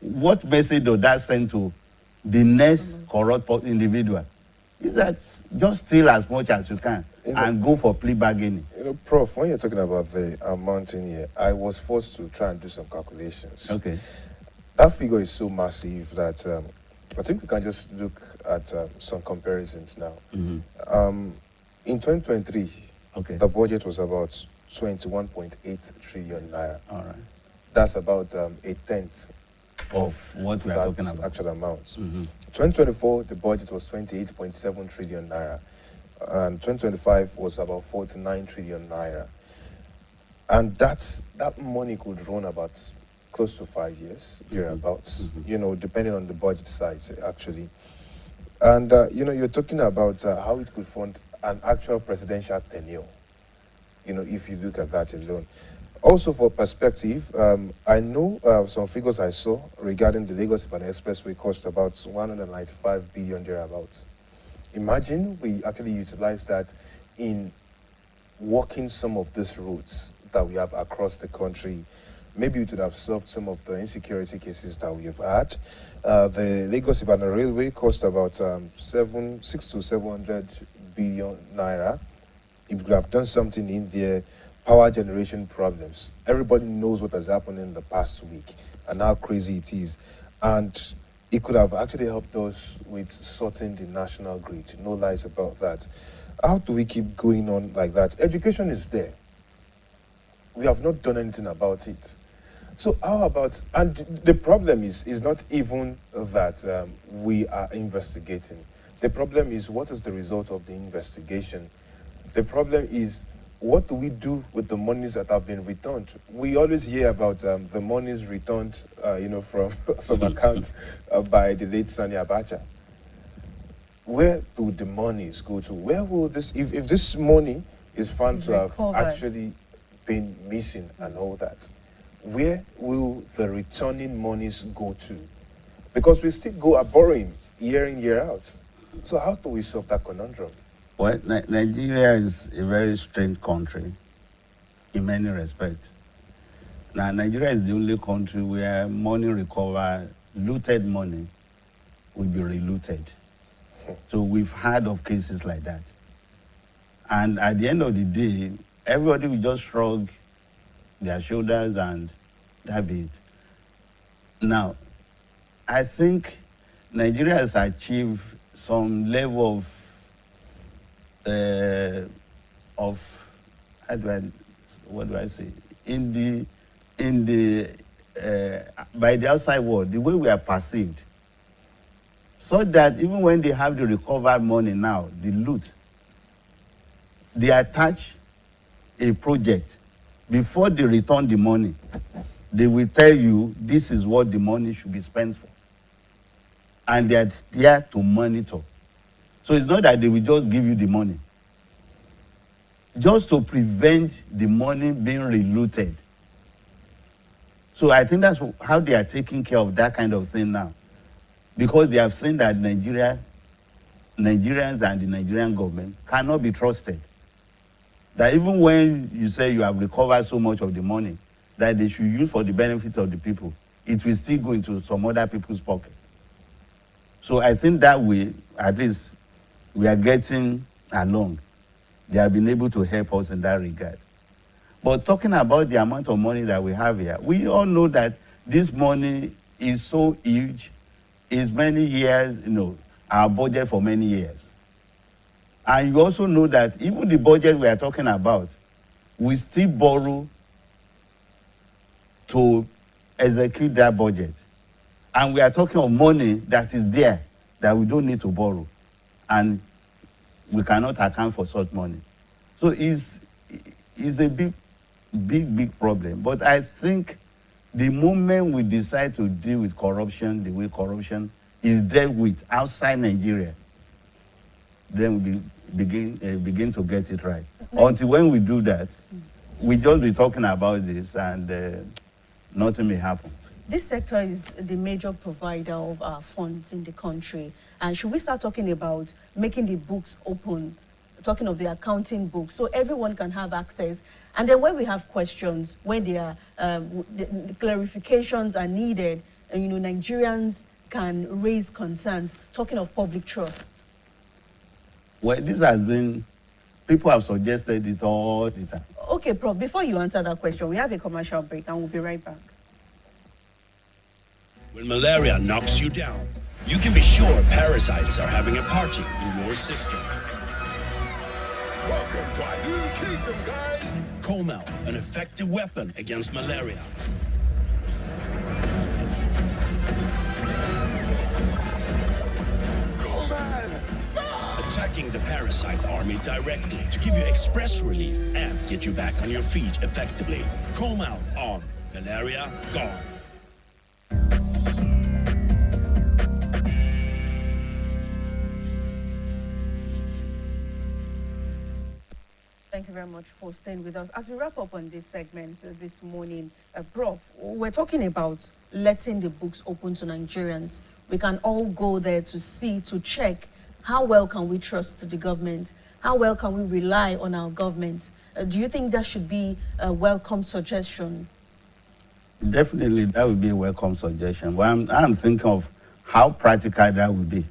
What message does that send to the next corrupt individual? Is that just steal as much as you can and go for plea bargaining. Prof, when you're talking about the amount in here, I was forced to try and do some calculations. Okay. That figure is so massive that I think we can just look at some comparisons now. In 2023, the budget was about 21.8 trillion naira. All right. That's about a tenth of what we are talking about. Actual amount. 2024, the budget was 28.7 trillion naira. And 2025 was about 49 trillion naira. And that money could run about close to 5 years, thereabouts, depending on the budget size, actually. And, you're talking about how it could fund an actual presidential tenure, if you look at that alone. Also, for perspective, I know some figures I saw regarding the Lagos-Ibadan Expressway cost about 195 billion thereabouts. Imagine we actually utilize that in walking some of these routes that we have across the country. Maybe it would have solved some of the insecurity cases that we have had. The Lagos-Ibadan Railway cost about 600 to 700 billion naira. It would have done something in the power generation problems. Everybody knows what has happened in the past week and how crazy it is. And it could have actually helped us with sorting the national grid. No lies about that. How do we keep going on like that? Education is there. We have not done anything about it. So how about, and the problem is not even that we are investigating. The problem is, what is the result of the investigation? The problem is, what do we do with the monies that have been returned? We always hear about the monies returned, from some accounts by the late Sani Abacha. Where do the monies go to? Where will this, if this money is found to have actually been missing and all that, where will the returning monies go to? Because we still go borrowing year in, year out. So how do we solve that conundrum? Well, Nigeria is a very strange country in many respects. Now, Nigeria is the only country where money recovered, looted money, will be relooted. So we've heard of cases like that. And at the end of the day, everybody will just shrug their shoulders and that be it. Now, I think Nigeria has achieved some level of what do I say? By the outside world, the way we are perceived, so that even when they have the recovered money now, the loot, they attach a project. Before they return the money, they will tell you this is what the money should be spent for. and they are there to monitor. So it's not that they will just give you the money. Just to prevent the money being relooted. So I think that's how they are taking care of that kind of thing now. Because they have seen that Nigerians and the Nigerian government cannot be trusted. That even when you say you have recovered so much of the money that they should use for the benefit of the people, it will still go into some other people's pocket. So I think that way, at least, we are getting along. They have been able to help us in that regard. But talking about the amount of money that we have here, we all know that this money is so huge. It's many years, our budget for many years. And you also know that even the budget we are talking about, we still borrow to execute that budget. And we are talking of money that is there that we don't need to borrow. And we cannot account for such money. So it's a big problem. But I think the moment we decide to deal with corruption, the way corruption is dealt with outside Nigeria, then we begin to get it right. Until when we do that, we just be talking about this and nothing may happen. This sector is the major provider of our funds in the country. And should we start talking about making the books open, talking of the accounting books, so everyone can have access? And then when we have questions, when there are the clarifications are needed, and Nigerians can raise concerns, talking of public trust. Well, this has been, people have suggested it all the time. Okay, Prof, before you answer that question, we have a commercial break and we'll be right back. When malaria knocks you down, you can be sure parasites are having a party in your system. Welcome to our new kingdom, guys. Comel, an effective weapon against malaria. Attacking the parasite army directly to give you express relief and get you back on your feet effectively. Comel on malaria gone. Thank you very much for staying with us. As we wrap up on this segment this morning, Prof, we're talking about letting the books open to Nigerians. We can all go there to see, to check how well can we trust the government? How well can we rely on our government? Do you think that should be a welcome suggestion? Definitely, that would be a welcome suggestion. But I'm thinking of how practical that would be.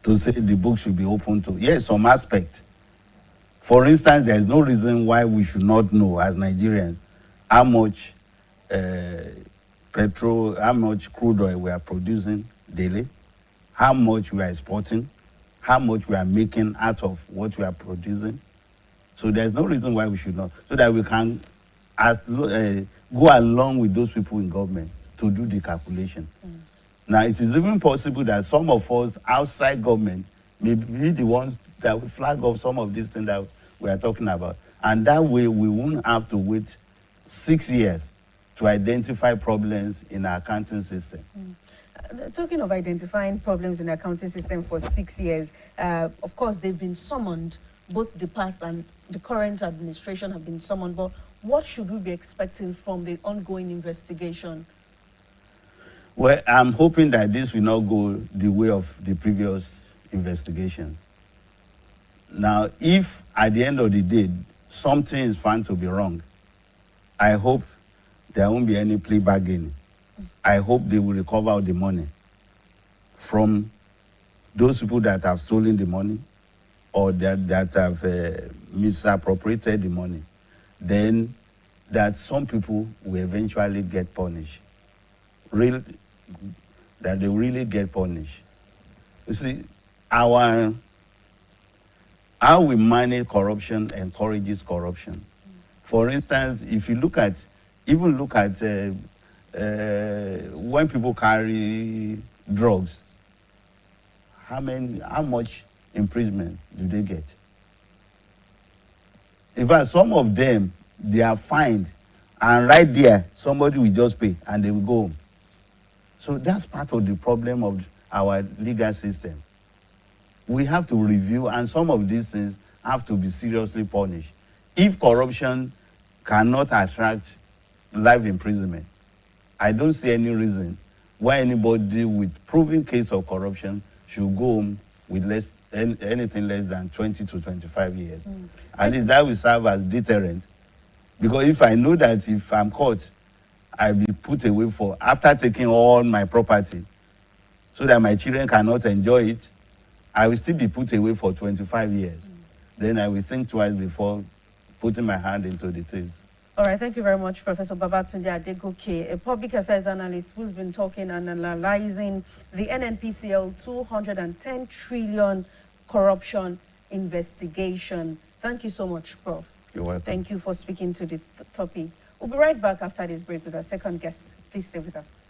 To say the book should be open to, yes, some aspect. For instance, there is no reason why we should not know as Nigerians how much petrol, how much crude oil we are producing daily, how much we are exporting, how much we are making out of what we are producing. So there's no reason why we should not, so that we can go along with those people in government to do the calculation. Now, it is even possible that some of us outside government may be the ones that will flag off some of these things that we are talking about. And that way, we won't have to wait 6 years to identify problems in our accounting system. Talking of identifying problems in the accounting system for 6 years, of course, they've been summoned. Both the past and the current administration have been summoned. But what should we be expecting from the ongoing investigation? Well, I'm hoping that this will not go the way of the previous investigation. Now, if at the end of the day, something is found to be wrong, I hope there won't be any plea bargaining. I hope they will recover all the money from those people that have stolen the money or that have misappropriated the money. Then that some people will eventually get punished. That they really get punished. You see, how we manage corruption encourages corruption. For instance, if you look at when people carry drugs, how much imprisonment do they get? In fact, some of them, they are fined, and right there, somebody will just pay, and they will go home. So that's part of the problem of our legal system. We have to review, and some of these things have to be seriously punished. If corruption cannot attract life imprisonment, I don't see any reason why anybody with proven case of corruption should go home with anything less than 20 to 25 years. At least that will serve as deterrent. Because if I know that if I'm caught, I'll be put away for, after taking all my property, so that my children cannot enjoy it, I will still be put away for 25 years. Then I will think twice before putting my hand into the things. All right, thank you very much, Professor Babatunde Adegoke, a public affairs analyst who's been talking and analyzing the NNPCL 210 trillion corruption investigation. Thank you so much, Prof. You're welcome. Thank you for speaking to the topic. We'll be right back after this break with our second guest. Please stay with us.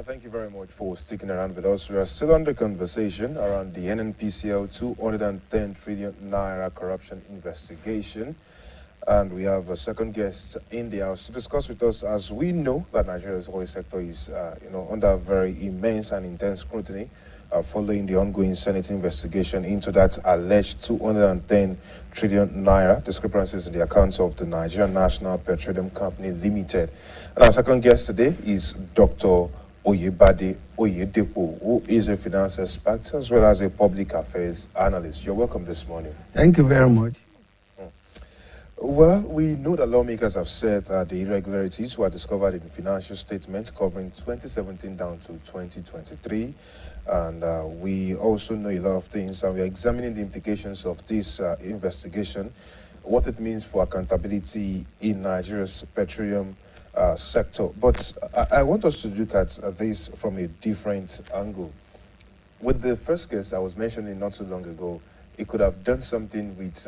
Thank you very much for sticking around with us. We are still on the conversation around the NNPCL 210 trillion naira corruption investigation. And we have a second guest in the house to discuss with us, as we know that Nigeria's oil sector is under very immense and intense scrutiny following the ongoing Senate investigation into that alleged 210 trillion naira discrepancies in the accounts of the Nigerian National Petroleum Company Limited. And our second guest today is Dr. Oyebade Oyedepo, who is a finance expert as well as a public affairs analyst. You're welcome this morning. Thank you very much. Well, we know that lawmakers have said that the irregularities were discovered in financial statements covering 2017 down to 2023. And we also know a lot of things, and we're examining the implications of this investigation, what it means for accountability in Nigeria's petroleum sector. But I want us to look at this from a different angle. With the first case I was mentioning not too long ago, it could have done something with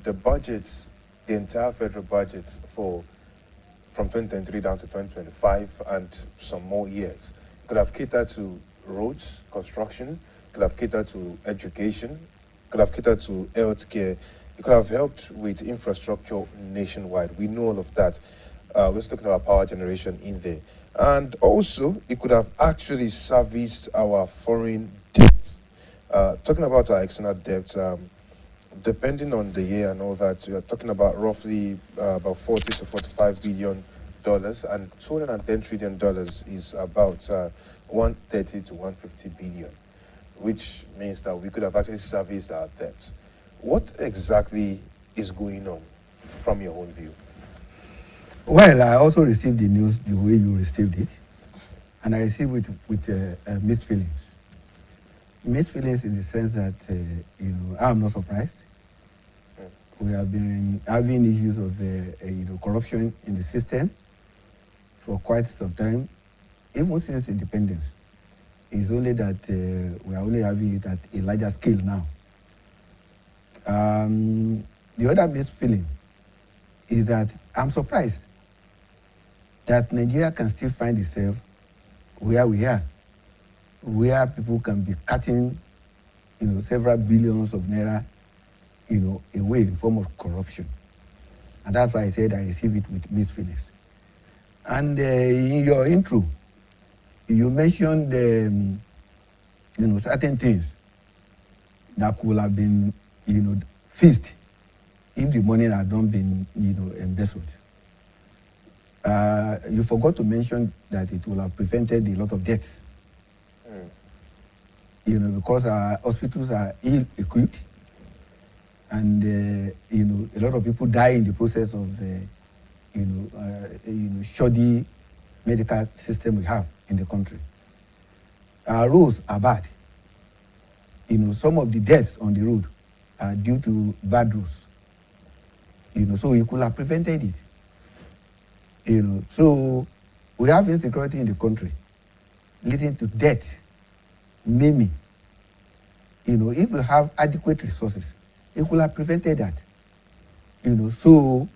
the budgets, the entire federal budgets from 2023 down to 2025 and some more years. It could have catered to roads, construction, could have catered to education, could have catered to healthcare. It could have helped with infrastructure nationwide. We know all of that. We're just looking at our power generation in there. And also, it could have actually serviced our foreign debts. Talking about our external debts, depending on the year and all that, we are talking about roughly about 40 to 45 billion dollars, and $210 trillion is about 130 to 150 billion, which means that we could have actually serviced our debts. What exactly is going on from your own view? Well, I also received the news the way you received it, and I received it with mixed feelings. Mixed feelings in the sense that, I'm not surprised. We have been having issues of, corruption in the system for quite some time, even since independence. It's only that we are only having it at a larger scale now. The other mixed feeling is that I'm surprised that Nigeria can still find itself where we are, where people can be cutting, several billions of naira, away in form of corruption. And that's why I said I receive it with mixed feelings. And in your intro, you mentioned, certain things that could have been, fixed if the money had not been, embezzled. You forgot to mention that it will have prevented a lot of deaths. Because our hospitals are ill-equipped, and a lot of people die in the process of shoddy medical system we have in the country. Our roads are bad. Some of the deaths on the road are due to bad roads. So we could have prevented it. So we have insecurity in the country, leading to death, maiming. If we have adequate resources, it could have prevented that. So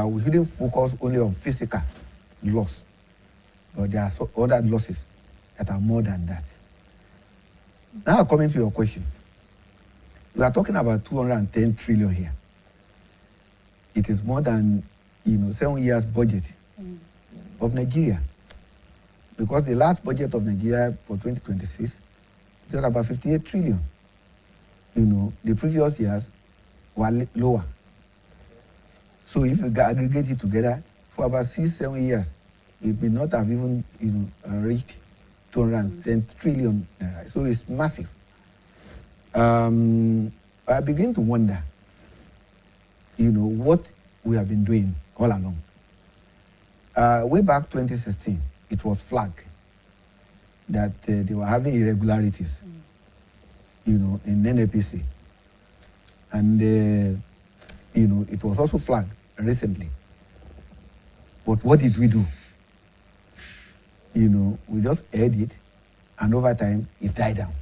we shouldn't focus only on physical loss, but there are other losses that are more than that. Now coming to your question, we are talking about 210 trillion here. It is more than 7 years budget of Nigeria, because the last budget of Nigeria for 2026 was about 58 trillion. The previous years were lower. So if you aggregate it together for about 6-7 years, it may not have even reached 210 trillion naira. So it's massive. I begin to wonder, what we have been doing all along. Way back 2016, it was flagged that they were having irregularities, in NAPC. And, it was also flagged recently. But what did we do? We just aired it, and over time, it died down.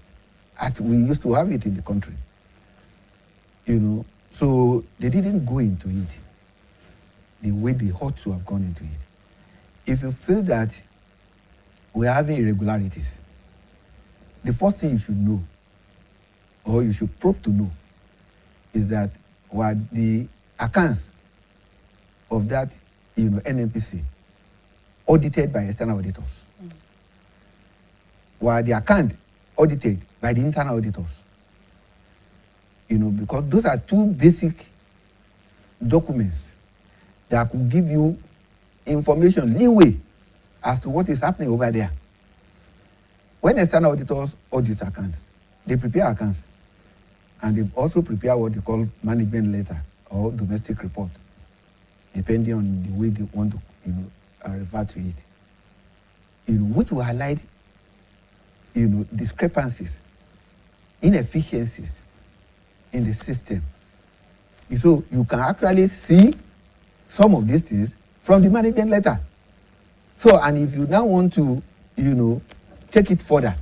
We used to have it in the country. So they didn't go into it the way they ought to have gone into it. If you feel that we're having irregularities, the first thing you should know, or you should probe to know, is that were the accounts of that, NNPC audited by external auditors? Were the account audited by the internal auditors? Because those are two basic documents that could give you information, leeway, as to what is happening over there. When external auditors audit accounts, they prepare accounts, and they also prepare what they call management letter or domestic report, depending on the way they want to, refer to it. Which will highlight, discrepancies, inefficiencies in the system. So you can actually see some of these things from the management letter. So, and if you now want to, take it further,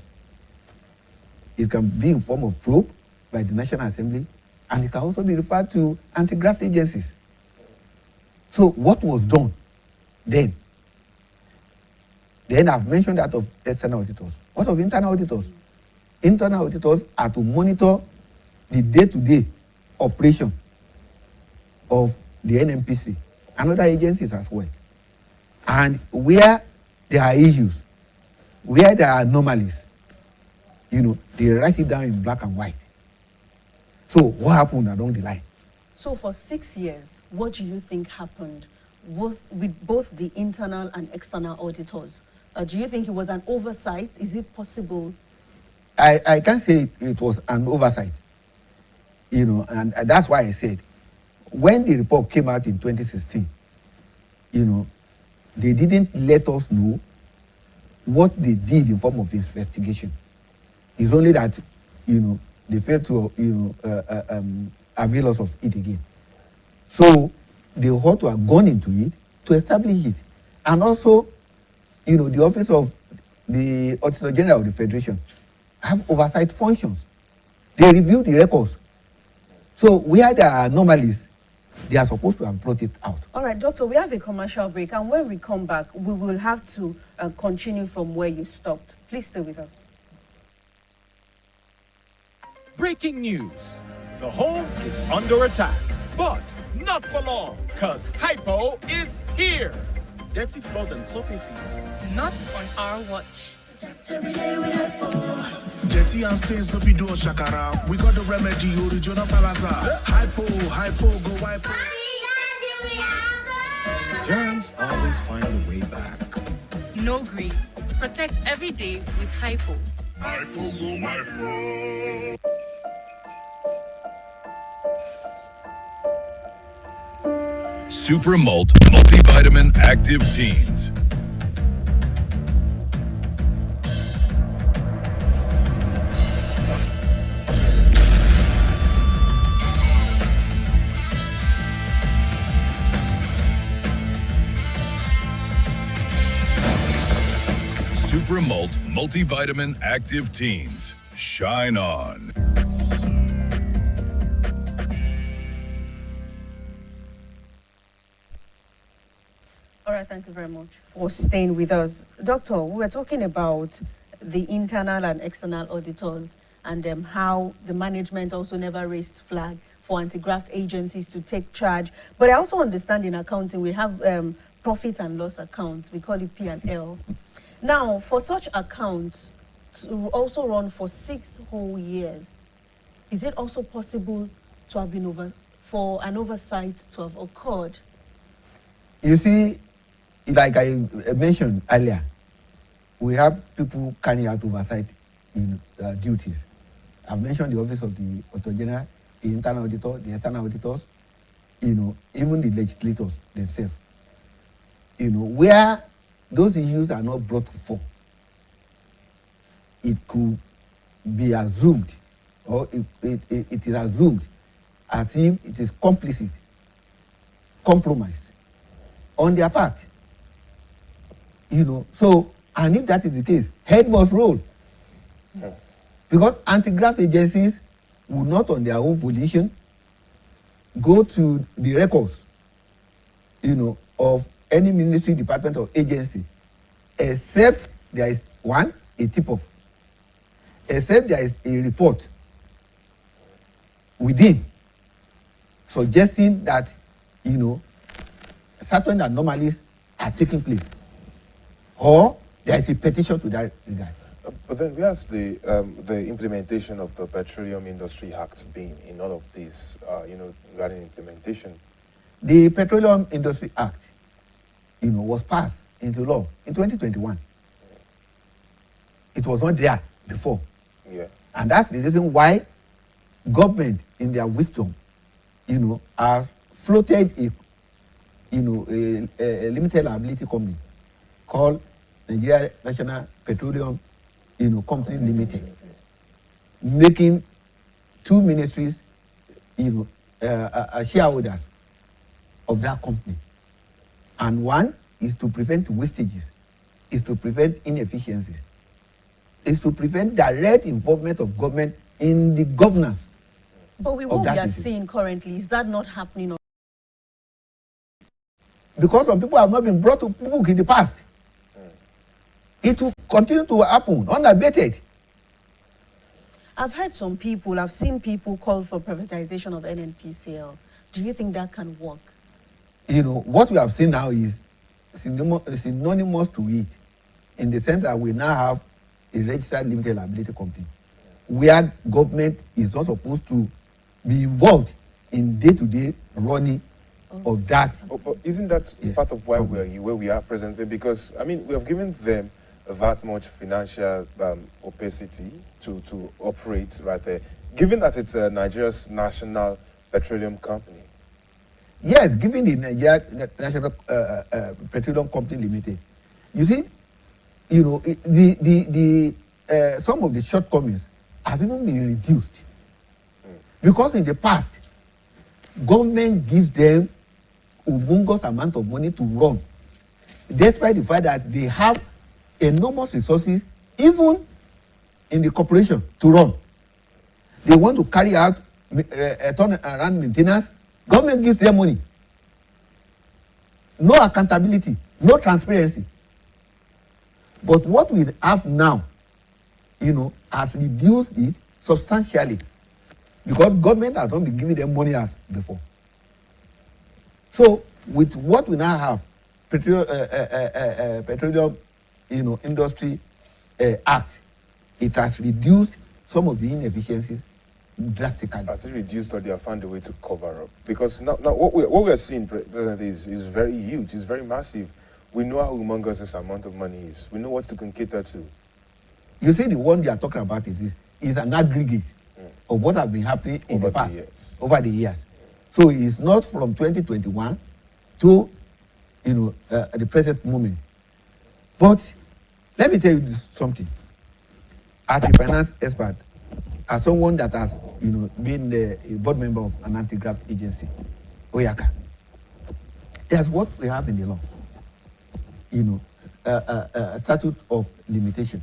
it can be in form of probe by the National Assembly, and it can also be referred to anti-graft agencies. So what was done then? Then I've mentioned that of external auditors. What of internal auditors? Internal auditors are to monitor the day-to-day operation of the NMPC and other agencies as well. And where there are issues, where there are anomalies, they write it down in black and white. So what happened along the line? So for 6 years, what do you think happened with both the internal and external auditors? Do you think it was an oversight? Is it possible? I can't say it was an oversight, and that's why I said, when the report came out in 2016, they didn't let us know what they did in form of investigation. It's only that, they failed to, avail us of it again. So they ought to have gone into it to establish it. And also, the Office of the Auditor General of the Federation have oversight functions. They review the records. So where there are anomalies, they are supposed to have brought it out. All right, Doctor, we have a commercial break, and when we come back, we will have to continue from where you stopped. Please stay with us. Breaking news. The home is under attack, but not for long, because Hypo is here. Dirty floors and surfaces. Not on our watch. Dirty and stains no be do shakara. We got the remedy, original palazza. Hypo, go wipe. Germs always find a way back. No green. Protect every day with Hypo. Super Malt Multivitamin Active Teens. Super Malt Multivitamin Active Teens. Shine on. All right, thank you very much for staying with us. Doctor, we were talking about the internal and external auditors and how the management also never raised flag for anti-graft agencies to take charge. But I also understand in accounting we have profit and loss accounts. We call it P&L. Now, for such accounts to also run for 6 whole years, is it also possible to have been for an oversight to have occurred? You see, like I mentioned earlier, we have people carrying out oversight in duties. I've mentioned the Office of the Auditor General, the internal auditor, the external auditors, even the legislators themselves. Where those issues are not brought forth, it could be assumed, or it is assumed as if it is complicit, compromise on their part. So, and if that is the case, head must roll. Because anti-graft agencies will not on their own volition go to the records, of any ministry, department, or agency, except there is one, a tip-off, except there is a report within suggesting that, certain anomalies are taking place, or there is a petition to that regard. But then where's the implementation of the Petroleum Industry Act been in all of this, regarding implementation? The Petroleum Industry Act, was passed into law in 2021. It was not there before. Yeah. And that's the reason why government, in their wisdom, have floated a limited liability company called Nigeria National Petroleum, Company Limited, making 2 ministries, shareholders of that company. And one is to prevent wastages, is to prevent inefficiencies, is to prevent direct involvement of government in the governance. But what we are seeing currently, is that not happening? Because some people have not been brought to book in the past. it will continue to happen unabated. I've heard I've seen people call for privatization of NNPCL. Do you think that can work? What we have seen now is synonymous to it, in the sense that we now have a registered limited liability company, where government is not supposed to be involved in day-to-day running of that. But isn't that part of why we are here, where we are presently? Because, I mean, we have given them that much financial opacity to operate right there, given that it's Nigeria's national petroleum company. Yes, given the Nigeria National Petroleum Company Limited, you see, some of the shortcomings have even been reduced, because in the past, government gives them humongous amount of money to run, despite the fact that they have enormous resources, even in the corporation, to run. They want to carry out turnaround maintenance. Government gives them money. No accountability, no transparency. But what we have now, has reduced it substantially, because government has not been giving them money as before. So with what we now have, petroleum, industry act, it has reduced some of the inefficiencies drastically. Has it reduced, or they have found a way to cover up? Because now what we are seeing presently is very huge, it's very massive. We know how humongous this amount of money is. We know what to cater to. You see, the one they are talking about is an aggregate of what has been happening in the past, over the years. So it's not from 2021 to the present moment. But let me tell you something. As a finance expert, as someone that has been a board member of an anti-graft agency, Oyaka, there's what we have in the law. A statute of limitation.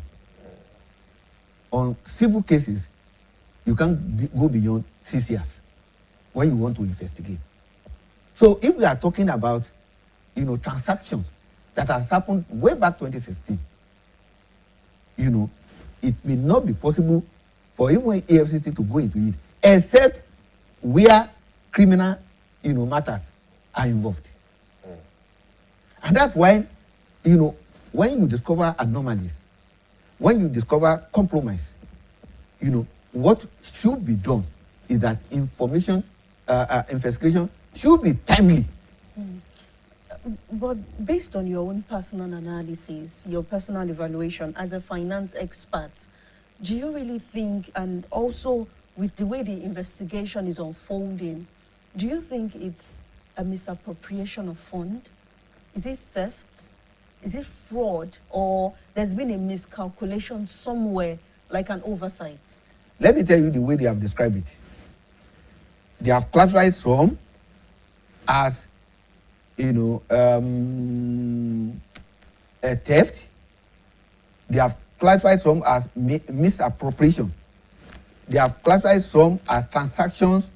On civil cases, you can't go beyond 6 years when you want to investigate. So if we are talking about transactions that has happened way back 2016, it may not be possible for even AFCC to go into it, except where criminal matters are involved. And that's why when you discover anomalies, when you discover compromise, what should be done is that investigation should be timely. But based on your own personal analysis, your personal evaluation as a finance expert, do you really think, and also with the way the investigation is unfolding, do you think it's a misappropriation of fund? Is it theft? Is it fraud? Or there's been a miscalculation somewhere, like an oversight? Let me tell you the way they have described it. They have classified some as, a theft. They have classified some as misappropriation. They have classified some as transactions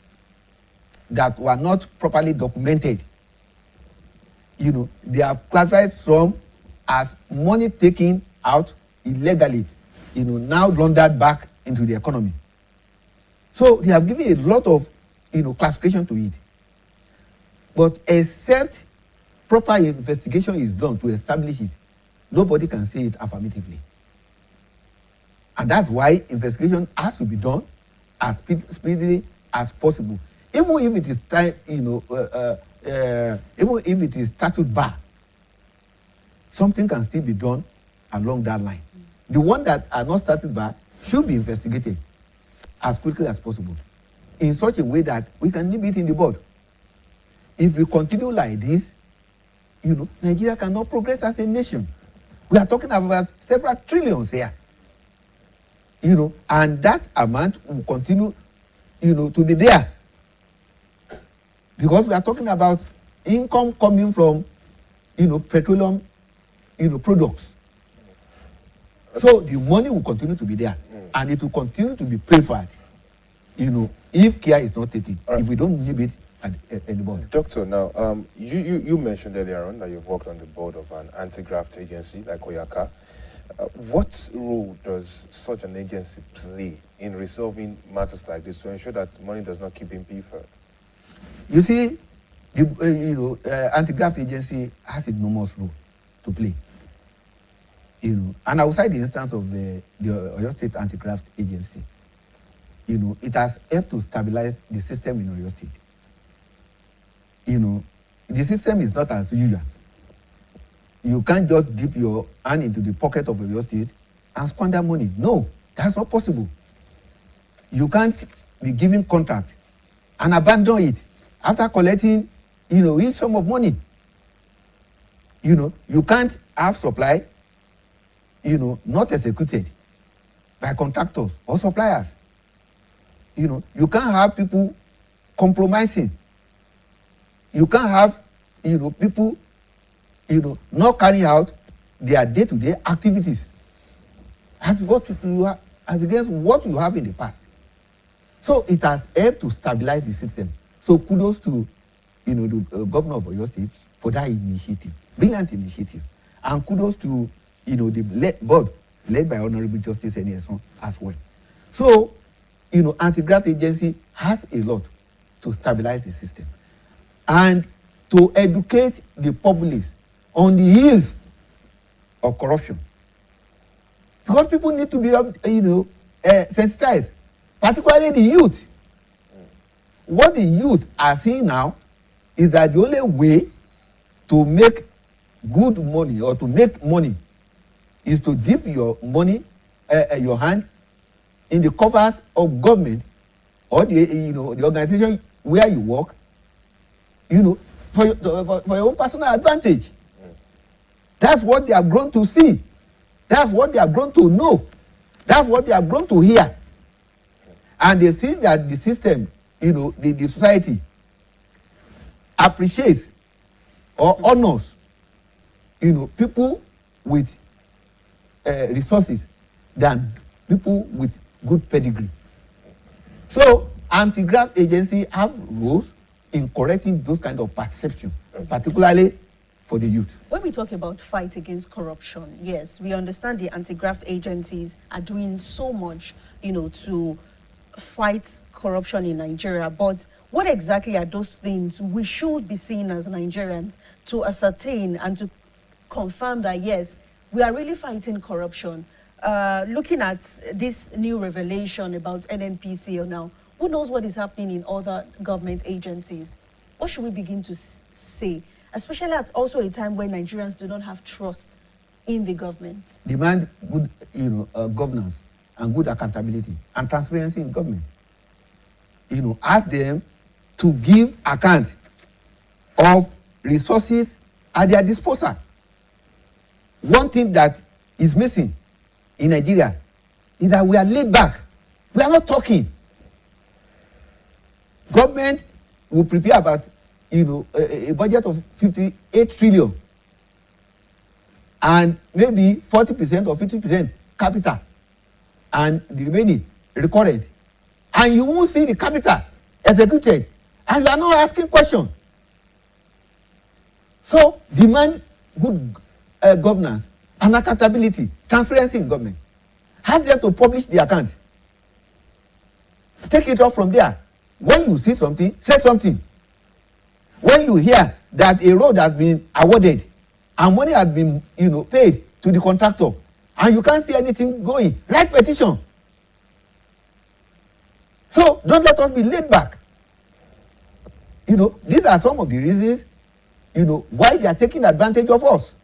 that were not properly documented. They have classified some as money taken out illegally, now laundered back into the economy. So they have given a lot of, classification to it. But except proper investigation is done to establish it, nobody can say it affirmatively. And that's why investigation has to be done as speedily as possible. Even if it is even if it is statute bar, something can still be done along that line. The one that are not statute bar should be investigated as quickly as possible, in such a way that we can nip it in the bud. If we continue like this, Nigeria cannot progress as a nation. We are talking about several trillions here. And that amount will continue, to be there. Because we are talking about income coming from, petroleum, products. So the money will continue to be there, and it will continue to be preferred, if care is not taken, if we don't nip it anymore. Doctor, now, you mentioned earlier on that you've worked on the board of an anti-graft agency like Oyaka. What role does such an agency play in resolving matters like this to ensure that money does not keep being pilfered? You see, the anti-graft agency has enormous role to play. And outside the instance of the Oyo State Anti-Graft Agency, it has helped to stabilize the system in Oyo State. The system is not as usual. You can't just dip your hand into the pocket of Oyo State and squander money. No, that's not possible. You can't be giving contract and abandon it after collecting, each sum of money. You can't have supply, not executed by contractors or suppliers. You can't have people compromising. You can't have, people, not carrying out their day-to-day activities as against what you have in the past. So it has helped to stabilize the system. So kudos to, the governor of Oyo State for that initiative, brilliant initiative, and kudos to, the board led by Honorable Justice Enyeson as well. So, anti-graft agency has a lot to stabilize the system and to educate the populace on the ills of corruption. Because people need to be, sensitized, particularly the youth. What the youth are seeing now is that the only way to make good money or to make money is to dip your money, your hand in the coffers of government or the organization where you work, for your own personal advantage. That's what they have grown to see. That's what they have grown to know. That's what they have grown to hear. And they see that the system, the society appreciates or honors, people with resources than people with good pedigree. So anti-graft agency have roles in correcting those kind of perception, particularly for the youth. When we talk about fight against corruption, yes, we understand the anti-graft agencies are doing so much, to fight corruption in Nigeria. But what exactly are those things we should be seeing as Nigerians to ascertain and to confirm that, yes, we are really fighting corruption? Looking at this new revelation about NNPCL now, who knows what is happening in other government agencies? What should we begin to say? Especially at also a time when Nigerians do not have trust in the government. Demand good, governance and good accountability and transparency in government. Ask them to give account of resources at their disposal. One thing that is missing in Nigeria is that we are laid back. We are not talking. Government will prepare about a budget of 58 trillion and maybe 40% or 50% capital and the remaining recorded, and you won't see the capital executed, and you are not asking questions. So demand good governance and accountability, transparency in government. Ask them to publish the account. Take it off from there. When you see something, say something. When you hear that a road has been awarded and money has been, paid to the contractor, and you can't see anything going, write petition. So don't let us be laid back. These are some of the reasons, why they are taking advantage of us.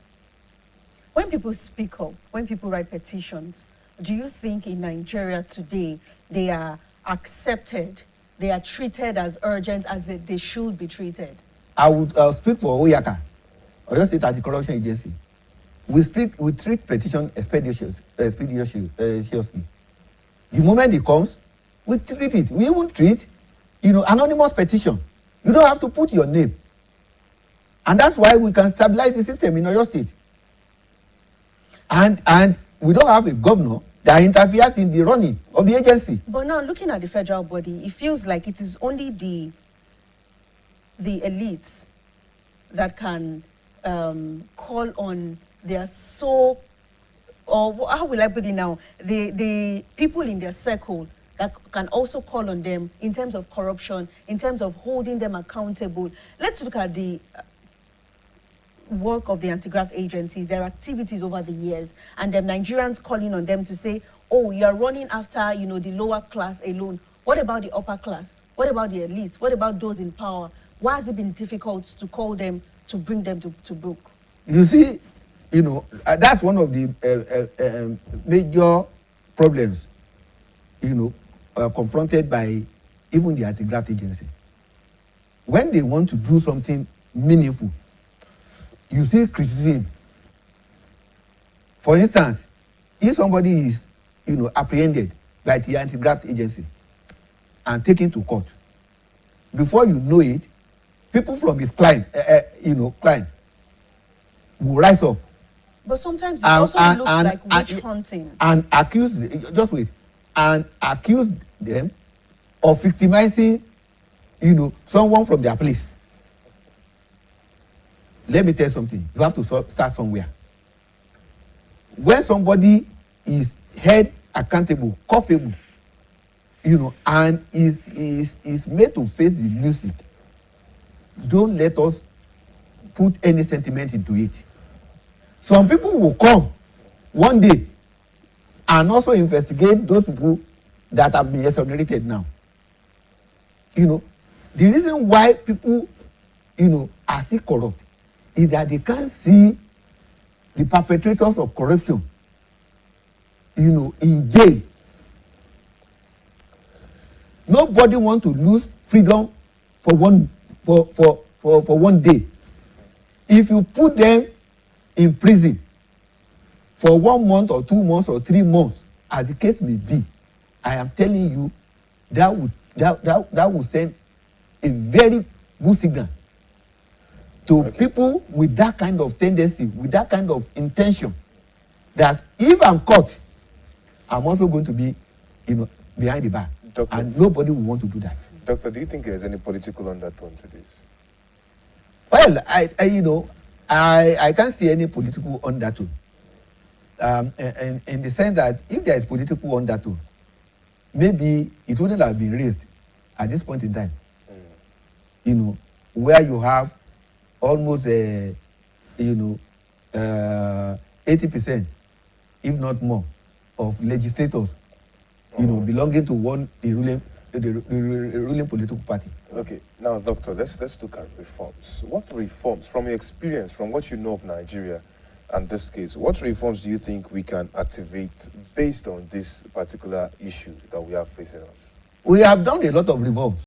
When people speak up, when people write petitions, do you think in Nigeria today they are accepted, they are treated as urgent as they should be treated? I would speak for Oyaka, Oyo State Anti-Corruption Agency. We treat petition expeditiously. The moment it comes, we treat it. We even treat, anonymous petition. You don't have to put your name. And that's why we can stabilize the system in Oyo State. And we don't have a governor that interferes in the running of the agency. But now, looking at the federal body, it feels like it is only the elites that can call on their so or how will I put it now? The people in their circle that can also call on them in terms of corruption, in terms of holding them accountable. Let's look at the work of the anti-graft agencies, their activities over the years, and the Nigerians calling on them to say, oh, you're running after, you know, the lower class alone. What about the upper class? What about the elites? What about those in power? Why has it been difficult to call them, to bring them to book? You see, you know, that's one of the major problems, you know, confronted by even the anti-graft agency. When they want to do something meaningful, you see criticism. For instance, if somebody is, you know, apprehended by the anti-graft agency and taken to court, before you know it, people from his client, you know, client, will rise up. But sometimes it also looks like witch hunting. And accuse, just wait, and accuse them of victimizing, you know, someone from their place. Let me tell you something. You have to start somewhere. When somebody is held accountable, culpable, you know, and is made to face the music, don't let us put any sentiment into it. Some people will come one day and also investigate those people that have been exonerated now. You know, the reason why people, you know, are still corrupt is that they can't see the perpetrators of corruption, you know, in jail. Nobody wants to lose freedom for one day. If you put them in prison for 1 month or 2 months or 3 months, as the case may be, I am telling you, that would send a very good signal to people with that kind of tendency, with that kind of intention, that if I'm caught, I'm also going to be, you know, behind the bar. Doctor, and nobody will want to do that. Doctor, do you think there's any political undertone to this? Well, you know, I can't see any political undertone. And in the sense that if there is political undertone, maybe it wouldn't have been raised at this point in time. You know, where you have almost, you know, 80%, if not more, of legislators, you know, belonging to the ruling political party. Okay, now, Doctor, let's look at reforms. What reforms, from your experience, from what you know of Nigeria and this case, what reforms do you think we can activate based on this particular issue that we are facing us? We have done a lot of reforms.